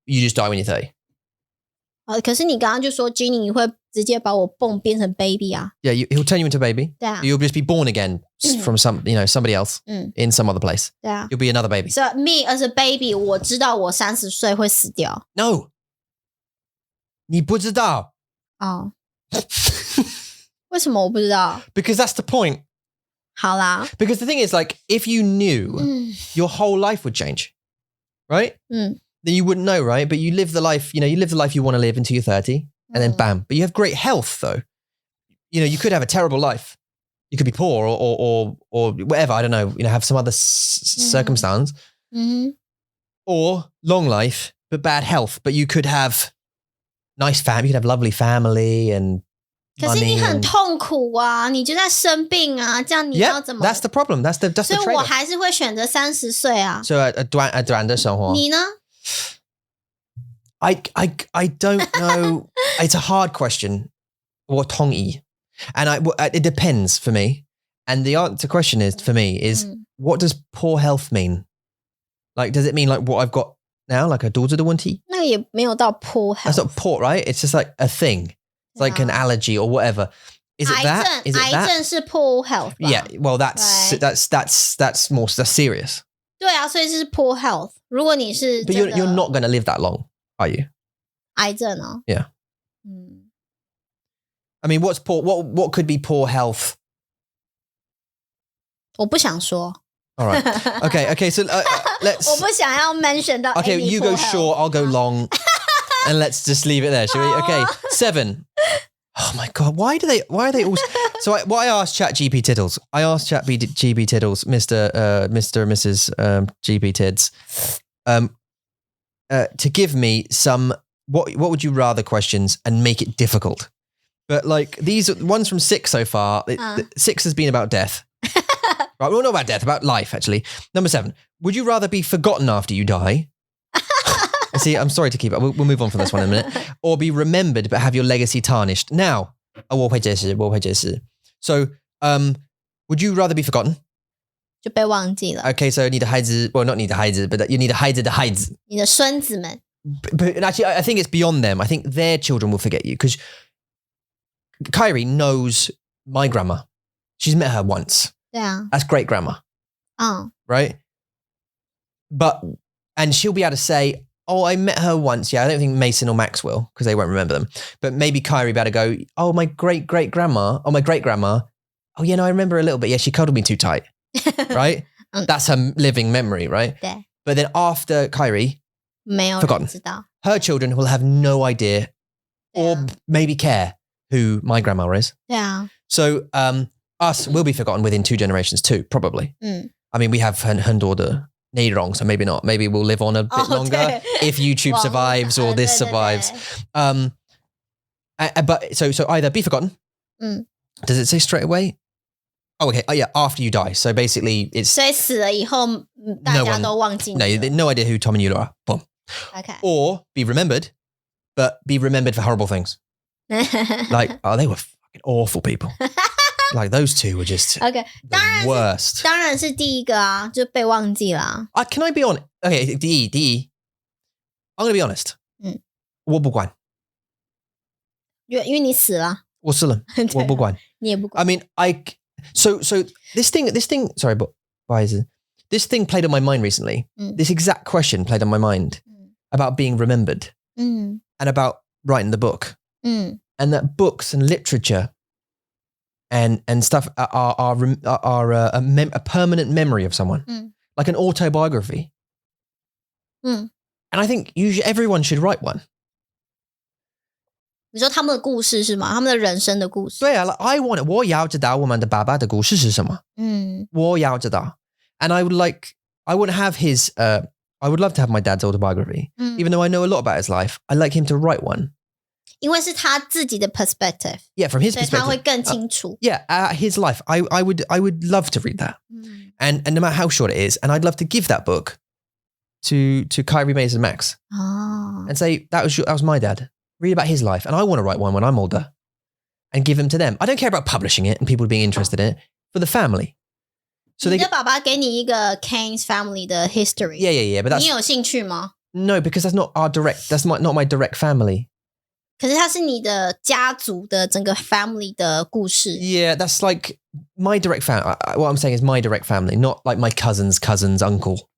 You just die when you're 30. 可是你刚刚就说 Genie 会直接把我变成 baby 啊。Yeah, he'll turn you into a baby. 对啊。You'll just be born again from somebody else in some other place. 对啊。You'll be another baby. So me as a baby, 我知道我30岁会死掉。No. 你不知道。为什么我不知道 Because that's the point. 好啦。Because the thing is, like, if you knew, your whole life would change, right? Then you wouldn't know, right? But you live the life, you live the life you want to live until you're 30, and then bam. But you have great health, though. You could have a terrible life. You could be poor or whatever. I don't know. Have some other circumstance, or long life but bad health. But you could have nice family. You could have lovely family and 可是你很痛苦啊，你就在生病啊，这样你要怎么 That's the problem. That's the trade-off. 所以我还是会选择30岁啊。所以短的生活。你呢？ I don't know. It's a hard question. 我同意。And it depends for me. And the answer question is for me is what does poor health mean? Like, does it mean like what I've got now, like a 肚子的问题？那个也没有到 poor health. That's not poor, right? It's just like a thing. It's like an allergy or whatever. Is it that? Is it that? 癌症是 poor health 吧 Yeah. Well, that's more serious. 对啊，所以是 poor health. 如果你是 But you're not going to live that long, are you? 癌症哦。Yeah. I mean, what's poor? What could be poor health? 我不想说。All right. Okay. So let's. 我不想要 mention 到 Okay, you go short, I'll go long, and let's just leave it there, shall we? Okay, 7. Oh my God, why are they all? So what I asked ChatGPT Tiddles, ChatGPT Tiddles, Mr. and Mrs. GP Tids, to give me some what would you rather questions and make it difficult. But like these ones from 6 so far, 6 has been about death. Right, well, not about death, about life, actually. Number 7, would you rather be forgotten after you die? See, I'm sorry to keep it. We'll move on from this one in a minute. Or be remembered but have your legacy tarnished. Now, 我会解释. So, would you rather be forgotten? 就被忘记了。 Okay, so 你的孩子, well, not 你的孩子, but you need 孩子的孩子. 你的孙子们。 But actually, I think it's beyond them. I think their children will forget you because Kyrie knows my grandma. She's met her once. 对啊。 That's great grandma. Right? And she'll be able to say, oh, I met her once. Yeah, I don't think Mason or Max will because they won't remember them. But maybe Kyrie will be able to go, oh, my great-great-grandma. Oh, my great-grandma. Oh, yeah, no, I remember a little bit. Yeah, she cuddled me too tight. Right? That's her living memory, right? 对。 But then after Kyrie, 没有人 forgotten. 知道。 Her children will have no idea or maybe care who my grandma is. 对啊。 So us will be forgotten within 2 generations too, probably. I mean, we have 很多的内容, so maybe not. Maybe we'll live on a bit longer if YouTube survives or this survives. But so either be forgotten. Does it say straight away? Oh, okay. Oh, yeah. After you die. So basically, it's 所以死了以后，大家都忘记你了。 no idea who Tom and you are. Boom. Okay. Or be remembered, but be remembered for horrible things. Like, oh, they were fucking awful people. Like those two were just okay. the worst. 当然是第一个啊，就被忘记啦。Can I be honest? Okay, 第一 I'm going to be honest. 我不管。因为你死了。我死了。我不管。你也不管。 I mean, so this thing. Sorry, but why is it? This thing played on my mind recently. This exact question played on my mind about being remembered and about writing the book. And that books and literature and stuff are a permanent memory of someone, like an autobiography. And I think usually everyone should write one. 你说他们的故事是吗？他们的人生的故事。对啊 like I want it. 我要知道我们的爸爸的故事是什么。我要知道。And I would have his, I would love to have my dad's autobiography. Even though I know a lot about his life, I'd like him to write one. 因为是他自己的 perspective. Yeah, from his 所以 perspective. 他会更清楚。Yeah, his life. I would love to read that. And no matter how short it is, and I'd love to give that book to Kyrie, Mason, Max. And say, that was my dad. Read about his life. And I want to write one when I'm older and give them to them. I don't care about publishing it and people being interested in it. For the family. So 你的爸爸给你一个 Kane's family 的 history. Yeah. But 你有兴趣吗？ No, because that's not not my direct family. 可是它是你的家族的整个 family 的故事。 Yeah, that's like my direct family. What I'm saying is my direct family, not like my cousin's uncle.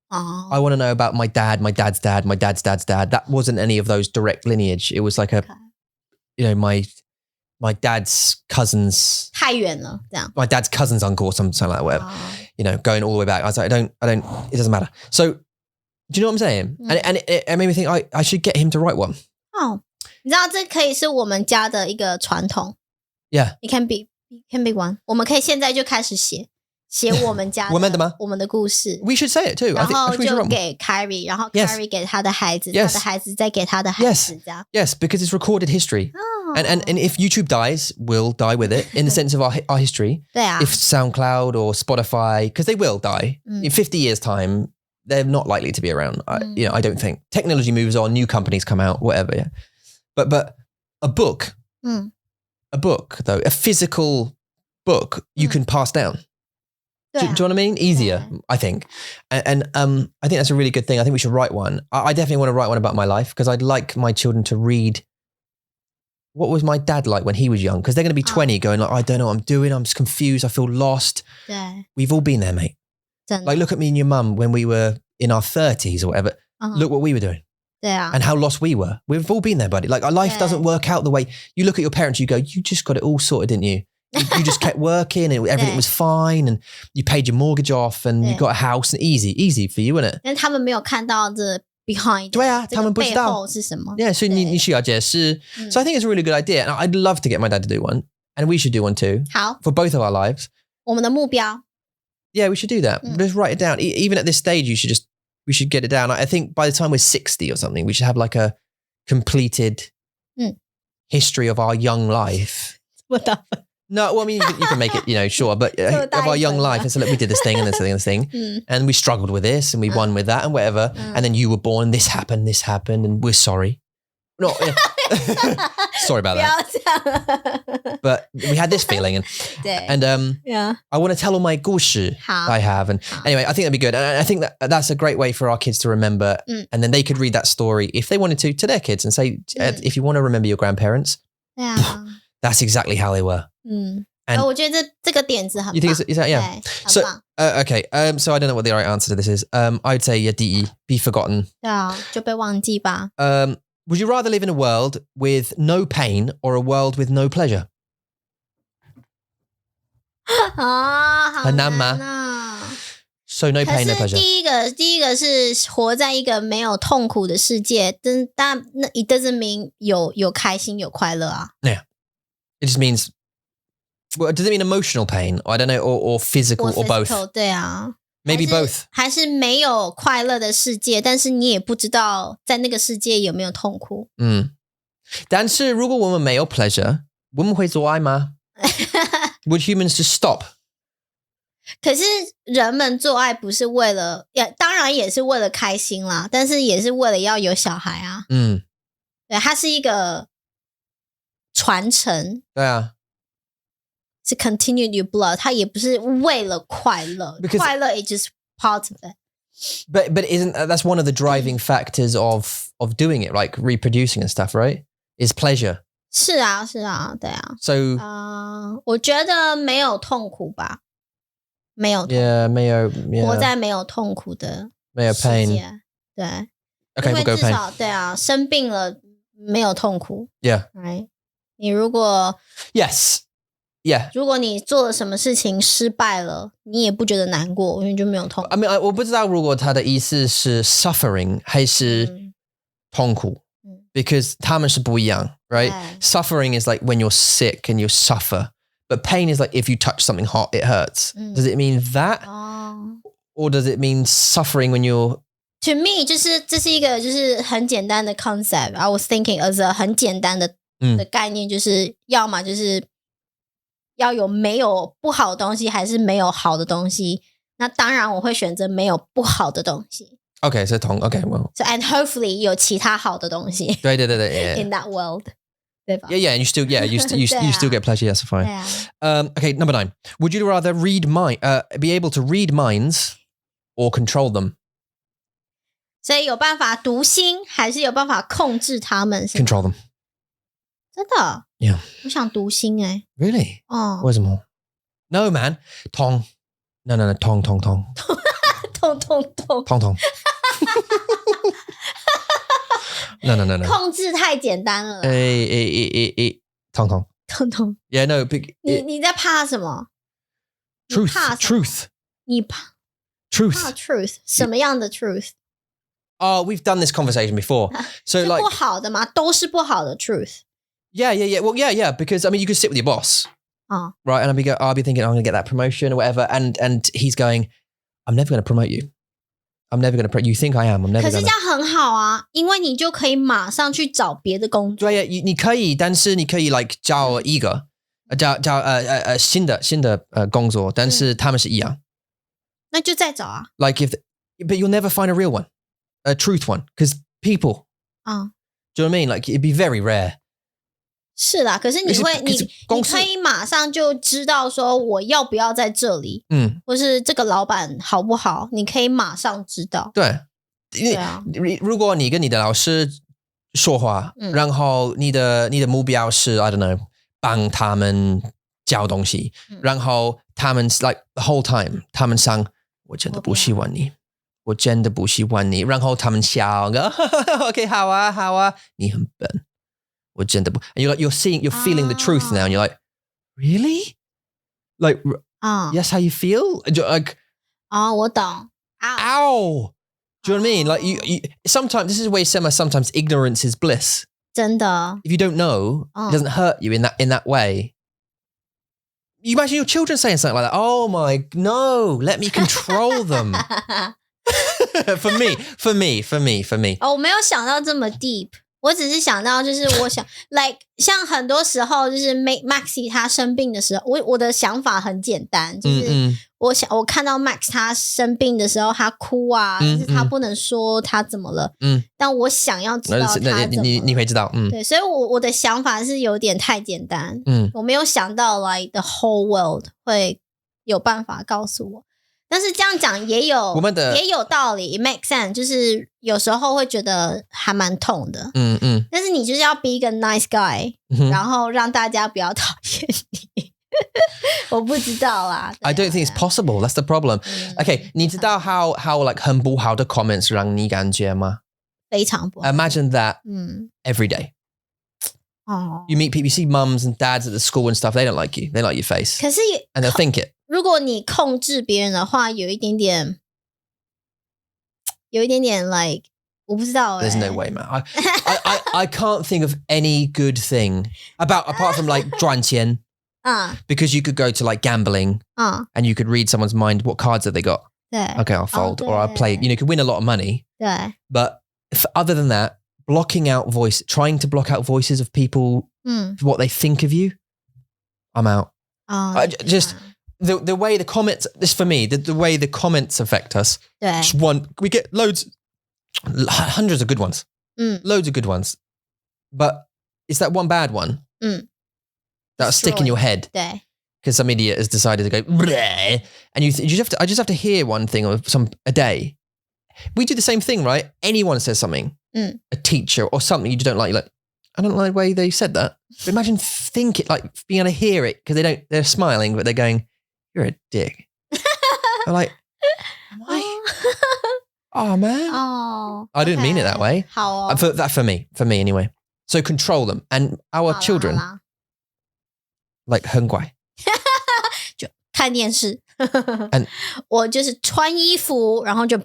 I want to know about my dad, my dad's dad, my dad's dad's dad. That wasn't any of those direct lineage. It was like my dad's cousin's 太远了，这样。 My dad's cousin's uncle or something like that, whatever. Going all the way back. I was like, I don't, it doesn't matter. So, do you know what I'm saying? And it made me think I should get him to write one. 你知道这可以是我们家的一个传统。 Yeah. It can be one. 我们可以现在就开始写我们家的我们的吗？我们的故事。 We should say it too. 然后 I think we should 就 write one. 给 Kyrie， 然后 Yes. Kyrie 给他的孩子， Yes. 他的孩子再给他的孩子，这样。 Yes, because it's recorded history. And if YouTube dies, we'll die with it in the sense of our history. If SoundCloud or Spotify, because they will die in 50 years' time, they're not likely to be around. I don't think. Technology moves on, new companies come out, whatever. Yeah, but a book, though, a physical book, you can pass down. Do you know what I mean? Easier, I think. And I think that's a really good thing. I think we should write one. I definitely want to write one about my life because I'd like my children to read what was my dad like when he was young, because they're going to be 20 going like, I don't know what I'm doing. I'm just confused. I feel lost. We've all been there, mate. Like, look at me and your mum when we were in our 30s or whatever. Look what we were doing. And how lost we were. We've all been there, buddy. Like, our life doesn't work out the way you look at your parents. You go, you just got it all sorted, didn't you? You just kept working and everything was fine and you paid your mortgage off and you got a house and easy for you, isn't it? 但他们没有看到这 behind 对啊，他们不知道背后是什么。Yeah, so 你需要解释。So I think it's a really good idea. And I'd love to get my dad to do one. And we should do one too. 好 For both of our lives. 我们的目标 Yeah, we should do that. Just write it down. Even at this stage, we should get it down. I think by the time we're 60 or something, we should have like a completed history of our young life. What the fuck? No, well, I mean, you can make it, sure, but of our young life. And so, look, we did this thing and this thing and this thing. And we struggled with this and we won with that and whatever. And then you were born, this happened, and we're sorry. No, sorry about that. But we had this feeling. And I want to tell all my 故事 I have. And anyway, I think that'd be good. And I think that's a great way for our kids to remember. And then they could read that story if they wanted to their kids and say, if you want to remember your grandparents, that's exactly how they were. And 我觉得这个点子很棒。 You think is that yeah? So okay. So I don't know what the right answer to this is. I'd say 第一 be forgotten. 对啊，就被忘记吧。Would you rather live in a world with no pain or a world with no pleasure? 很难吗？ So no pain, no pleasure. 可是第一个是活在一个没有痛苦的世界，但那 it doesn't mean 有开心有快乐啊。Yeah. It just means, well, does it mean emotional pain? I don't know, or physical, or both? 对啊 Maybe both. 还是没有快乐的世界，但是你也不知道在那个世界有没有痛苦。但是如果我们没有 pleasure, 我们会做爱吗？ Would humans just stop? 可是人们做爱不是为了，当然也是为了开心啦，但是也是为了要有小孩啊。对，它是一个传承。对啊。是 continue your blood， 它也不是为了快乐，快乐 is just part of it. But isn't that's one of the driving factors of doing it, like reproducing and stuff, right? Is pleasure. 是啊，对啊。So 我觉得没有痛苦吧，没有痛苦， yeah, 没有活在没有痛苦的没有 pain， 对。Okay, we'll go pain. 至少对啊，生病了没有痛苦。Yeah. Right. 你如果 Yes.Yeah. 如果你做了什么事情失败了，你也不觉得难过，因为就没有痛苦。I mean, 我不知道如果他的意思是 suffering 还是痛苦，because 他们是不一样 right? Suffering is like when you're sick and you suffer, but pain is like if you touch something hot, it hurts. Does it mean that? Or does it mean suffering when you're... To me, 这是一个就是很简单的 concept. I was thinking as a 很简单的概念，就是要么就是要有没有不好的东西，还是没有好的东西？那当然我会选择没有不好的东西。Okay, so okay, well. So and hopefully 有其他好的东西。对 yeah. In that world, 对吧？ Yeah, and you still get pleasure. Yes, fine. Okay, number 9. Would you rather be able to read minds or control them? 所以有办法读心，还是有办法控制他们 ？Control them. 真的 ？Yeah. 我想读心欸。Really? 为什么 ？No, man. 痛。No. 痛。痛。No. 控制太简单了。痛。Yeah, no. 你在怕什么 ？Truth. 你怕 truth 什么样的 truth？ Oh, we've done this conversation before. So 是 like 不好的吗？都是不好的 truth。Yeah. Well, yeah. Because I mean, you could sit with your boss, right? And I'll be thinking, I'm going to get that promotion or whatever, and he's going, I'm never going to promote you. I'm never going to pray. You think I am? I'm never. 可是这样很好啊，因为你就可以马上去找别的工作。对呀，你可以，但是你可以 like 找一个新的工作，但是他们是一样。那就再找啊。Like but you'll never find a real one, a truth one, because people. Do you know what I mean? Like it'd be very rare. 是啦，可是你可以马上就知道说我要不要在这里，或是这个老板好不好，你可以马上知道。对，如果你跟你的老师说话，然后你的目标是 I don't know 帮他们教东西，然后他们 like the whole time 他们想我真的不喜欢你，我真的不喜欢你，然后他们笑，OK 好啊，你很笨。我真的不 and you're feeling the truth now and you're like really like yes how you feel like 我懂 ow do you know what I mean like you sometimes this is where sometimes ignorance is bliss 真的 if you don't know it doesn't hurt you in that way you imagine your children saying something like that oh my no let me control them for me 我没有想到这么 deep我只是想到就是我想 like 像很多时候就是 Maxi 他生病的时候我的想法很简单就是我看到 Max 他生病的时候他哭啊就是他不能说他怎么了但我想要知道他怎么了你会知道对所以我的想法是有点太简单我没有想到 like the whole world 会有办法告诉我但是这样讲也有道理 it makes sense 就是有时候会觉得还蛮痛的但是你就是要 be 一个 nice guy然后让大家不要讨厌你我不知道啦 I don't think it's possible that's the problem okay 你知道 how like 很不好的 comments 让你感觉吗非常不好 imagine that every day you meet people you see mums and dads at the school and stuff they don't like you they like your face 可是 and they'll think it如果你控制别人的话有一点点 like 我不知道 There's no way man I can't think of any good thing apart from like 赚钱 because you could go to like gambling and you could read someone's mind what cards have they got 对 okay I'll fold or I'll play you could win a lot of money 对 but other than that trying to block out voices of people what they think of you I'm out The way the comments, this for me, the way the comments affect us. Just we get hundreds of good ones, loads of good ones, but it's that one bad one that'll stick in your head because some idiot has decided to go, bleh, and I just have to hear one thing or a day. We do the same thing, right? Anyone says something, a teacher or something you just don't like, you're like, I don't like the way they said that. But imagine being able to hear it because they're smiling, but they're going, you're a dick. I'm like, am I? Oh, man. I didn't mean it that way. For me anyway. So control them. And our children, like 很乖。就看电视。我就是穿衣服，然后就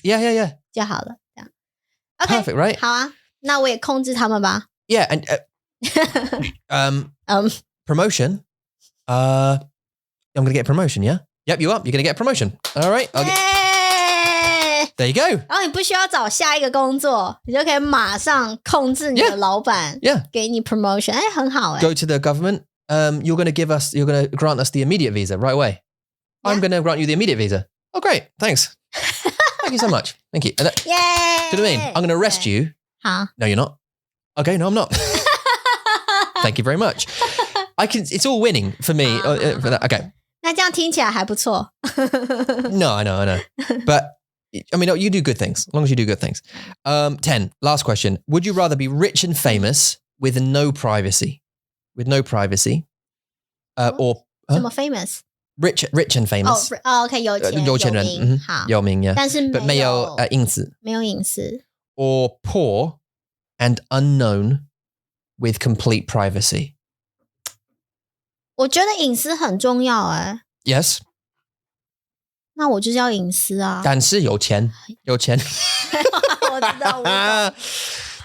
Yeah. 就好了。这样 Okay, Perfect, right? 好啊，那我也控制他们吧。Yeah, and promotion. I'm going to get a promotion, yeah? Yep, you are. You're going to get a promotion. All right. There you go. 然后你不需要找下一个工作，你就可以马上控制你的老板 Yeah. 给你 promotion. 很好 Go to the government. You're going to grant us the immediate visa right away. Yeah. I'm going to grant you the immediate visa. Oh, great. Thanks. Thank you so much. Thank you. Yay. Do you know what I mean? I'm going to arrest you. Huh? No, you're not. Okay, no, I'm not. Thank you very much. It's all winning for me. For that. Okay. 那这样听起来还不错。No, I know. But, I mean, you do good things, as long as you do good things. 10, last question. Would you rather be rich and famous with no privacy? With no privacy? Or... 什么 famous? Rich and famous. OK, 有钱人好有名 yeah. 但是没有隐私。没有隐私。Or poor and unknown with complete privacy. 我觉得隐私很重要Yes. 那我就是要隐私啊。但是有钱。我知道。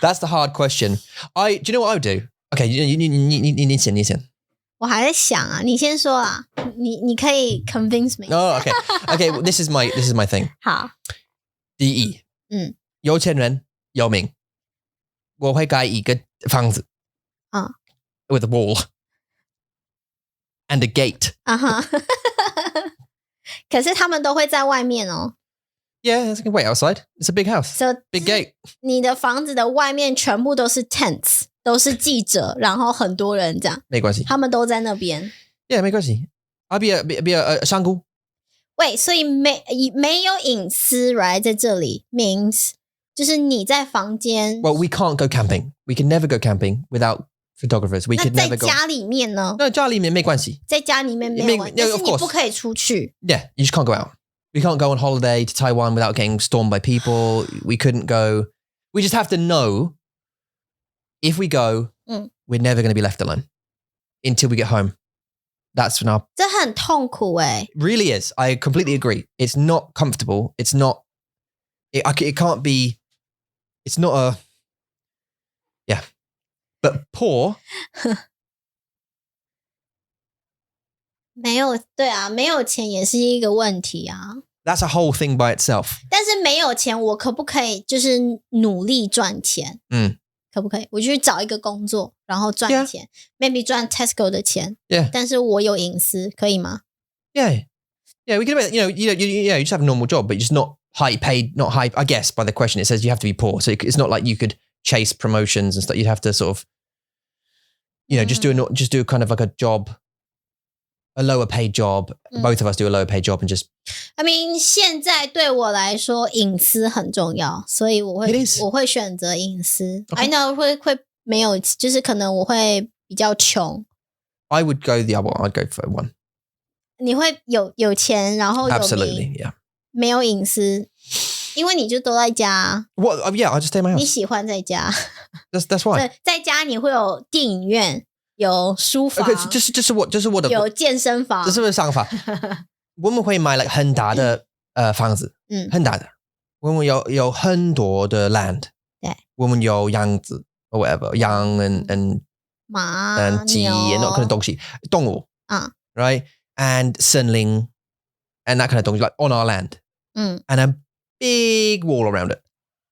That's the hard question. Do you know what I would do? Okay, 你先。我还在想啊，你先说啊，你可以 convince me. Oh, okay. Okay, well, this is my thing. 好。第一，有钱人有名，我会盖一个房子，with a wall and a gate. 可是他们都会在外面哦。Yeah, it's wait outside. It's a big house. So big gate. 你的房子的外面全部都是 tents， 都是记者，然后很多人这样。没关系，他们都在那边。Yeah, 没关系。I'll be a 香菇。喂，所以没有隐私 right 在这里 means 就是你在房间。Well, we can't go camping. We can never go camping without photographers. We could never go. 那在家里面呢？那家里面没关系。在家里面没有关系，但是你不可以出去。Yeah, you just can't go out. We can't go on holiday to Taiwan without getting stormed by people. We couldn't go. We just have to know if we go, we're never going to be left alone until we get home. That's when our... 这很痛苦欸。 Really is. I completely agree. It's not comfortable. It's not... It can't be... It's not a... Yeah. But poor... 没有，对啊，没有钱也是一个问题啊。That's a whole thing by itself. 但是没有钱，我可不可以就是努力赚钱？可不可以？我去找一个工作，然后赚钱 ，maybe 赚 Tesco 的钱。Yeah. 但是我有隐私，可以吗？ Yeah. Yeah, we can... You just have a normal job, but just not high paid, not high... I guess by the question it says you have to be poor. So it's not like you could chase promotions and stuff. You'd have to sort of... just do kind of like a job... A lower paid job. Both of us do a lower paid job and just... I mean, 现在对我来说隐私很重要，所以我会选择隐私。Okay. I know 会没有，就是可能我会比较穷。I would go the other one. I'd go for one. 你会有钱，然后有名 Absolutely, yeah. 没有隐私，因为你就都在家。What? Yeah, I just stay in my house. 你喜欢在家。That's why. 在家你会有电影院。有书房，就是我的有健身房，这是我的想法。我们会买 like 很大的房子，很大的。我们有很多的 land， 对，我们有羊子 or whatever， 羊 and 马、鸡 and 那可能东西，动物，right and 森林 and that kind of 东西 like on our land，and a big wall around it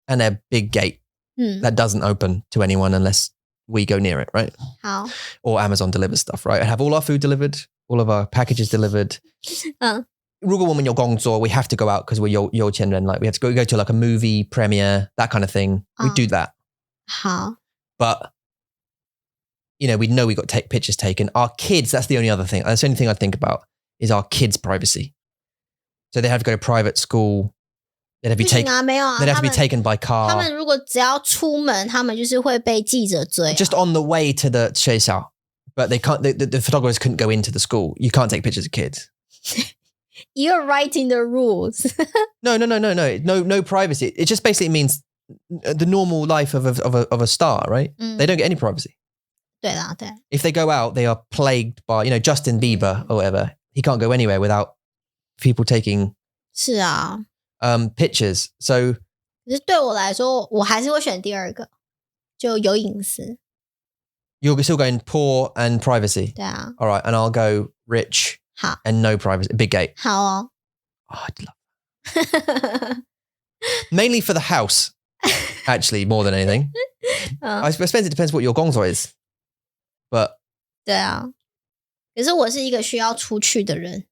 and a big gate that doesn't open to anyone unless we go near it, right? How? Or Amazon delivers stuff, right? And have all our food delivered, all of our packages delivered. 如果我们有工作 we have to go out because we're 有钱人 like we have to go to like a movie premiere, that kind of thing. We do that. How? But, we know we got to take pictures taken. Our kids, that's the only other thing. That's the only thing I think about is our kids' privacy. So they have to go to private school. They'd have to be taken by car. 他们如果只要出门，他们就是会被记者追。Just on the way to the 学校 but they can't. The photographers couldn't go into the school. You can't take pictures of kids. You're writing the rules. No privacy. It just basically means the normal life of a star, right? They don't get any privacy. 对啦，对。If they go out, they are plagued by Justin Bieber or whatever. He can't go anywhere without people taking. 是啊。Pictures. So 可是对我来说，我还是会选第二个，就有隐私。You're still going poor and privacy. 对啊。All right, and I'll go rich. 好。And no privacy. Big gate. 好哦。Oh, I'd love. Mainly for the house, actually, more than anything. I suppose it depends what your 工作 is, but 对啊。可是我是一个需要出去的人。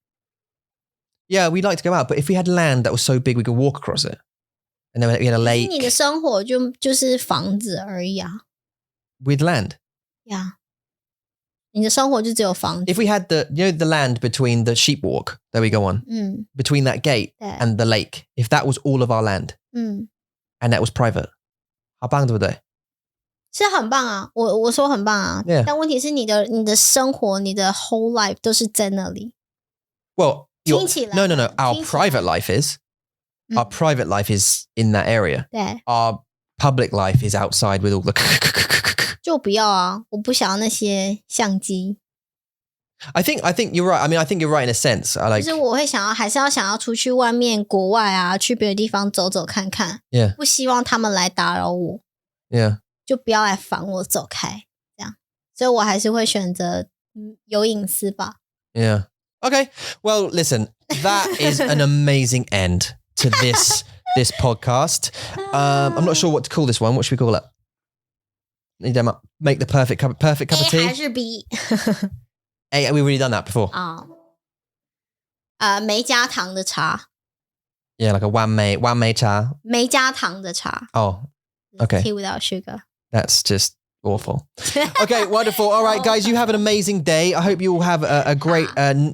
Yeah, we'd like to go out, but if we had land that was so big we could walk across it, and then we had a lake. 你的生活就是房子而已啊。With land. Yeah. 你的生活就只有房子。If we had the land between the sheep walk that we go on, between that gate and the lake, if that was all of our land, and that was private, 好棒对不对？是很棒啊，我说很棒啊。Yeah. 但问题是你的生活，你的 whole life 都是在那里。Well. No. Our private life is. Our private life is in that area. 对。Our public life is outside with all the. 就不要啊！我不想要那些相机。I think you're right. I mean, I think you're right in a sense. I like. 就是我会还是想要出去外面国外啊，去别的地方走走看看。Yeah. 不希望他们来打扰我。Yeah. 就不要来烦我走开，这样。所以我还是会选择有隐私吧。Yeah. Okay, well, listen, that is an amazing end to this this podcast. I'm not sure what to call this one. What should we call it? Make the perfect cup of tea. A 还是 B? A, we've already done that before. 没加糖的茶. Yeah, like a 完美茶. 没加糖的茶. Oh, okay. Tea without sugar. That's just awful. Okay, wonderful. All right, guys, you have an amazing day. I hope you all have a great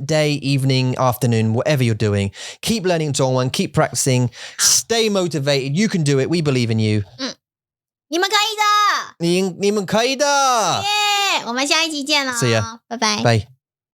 day, evening, afternoon, whatever you're doing. Keep learning Zhongwen, keep practicing, stay motivated. You can do it. We believe in you. 你们可以的。你们可以的。耶！我们下一集见了。See ya. 拜拜。Bye.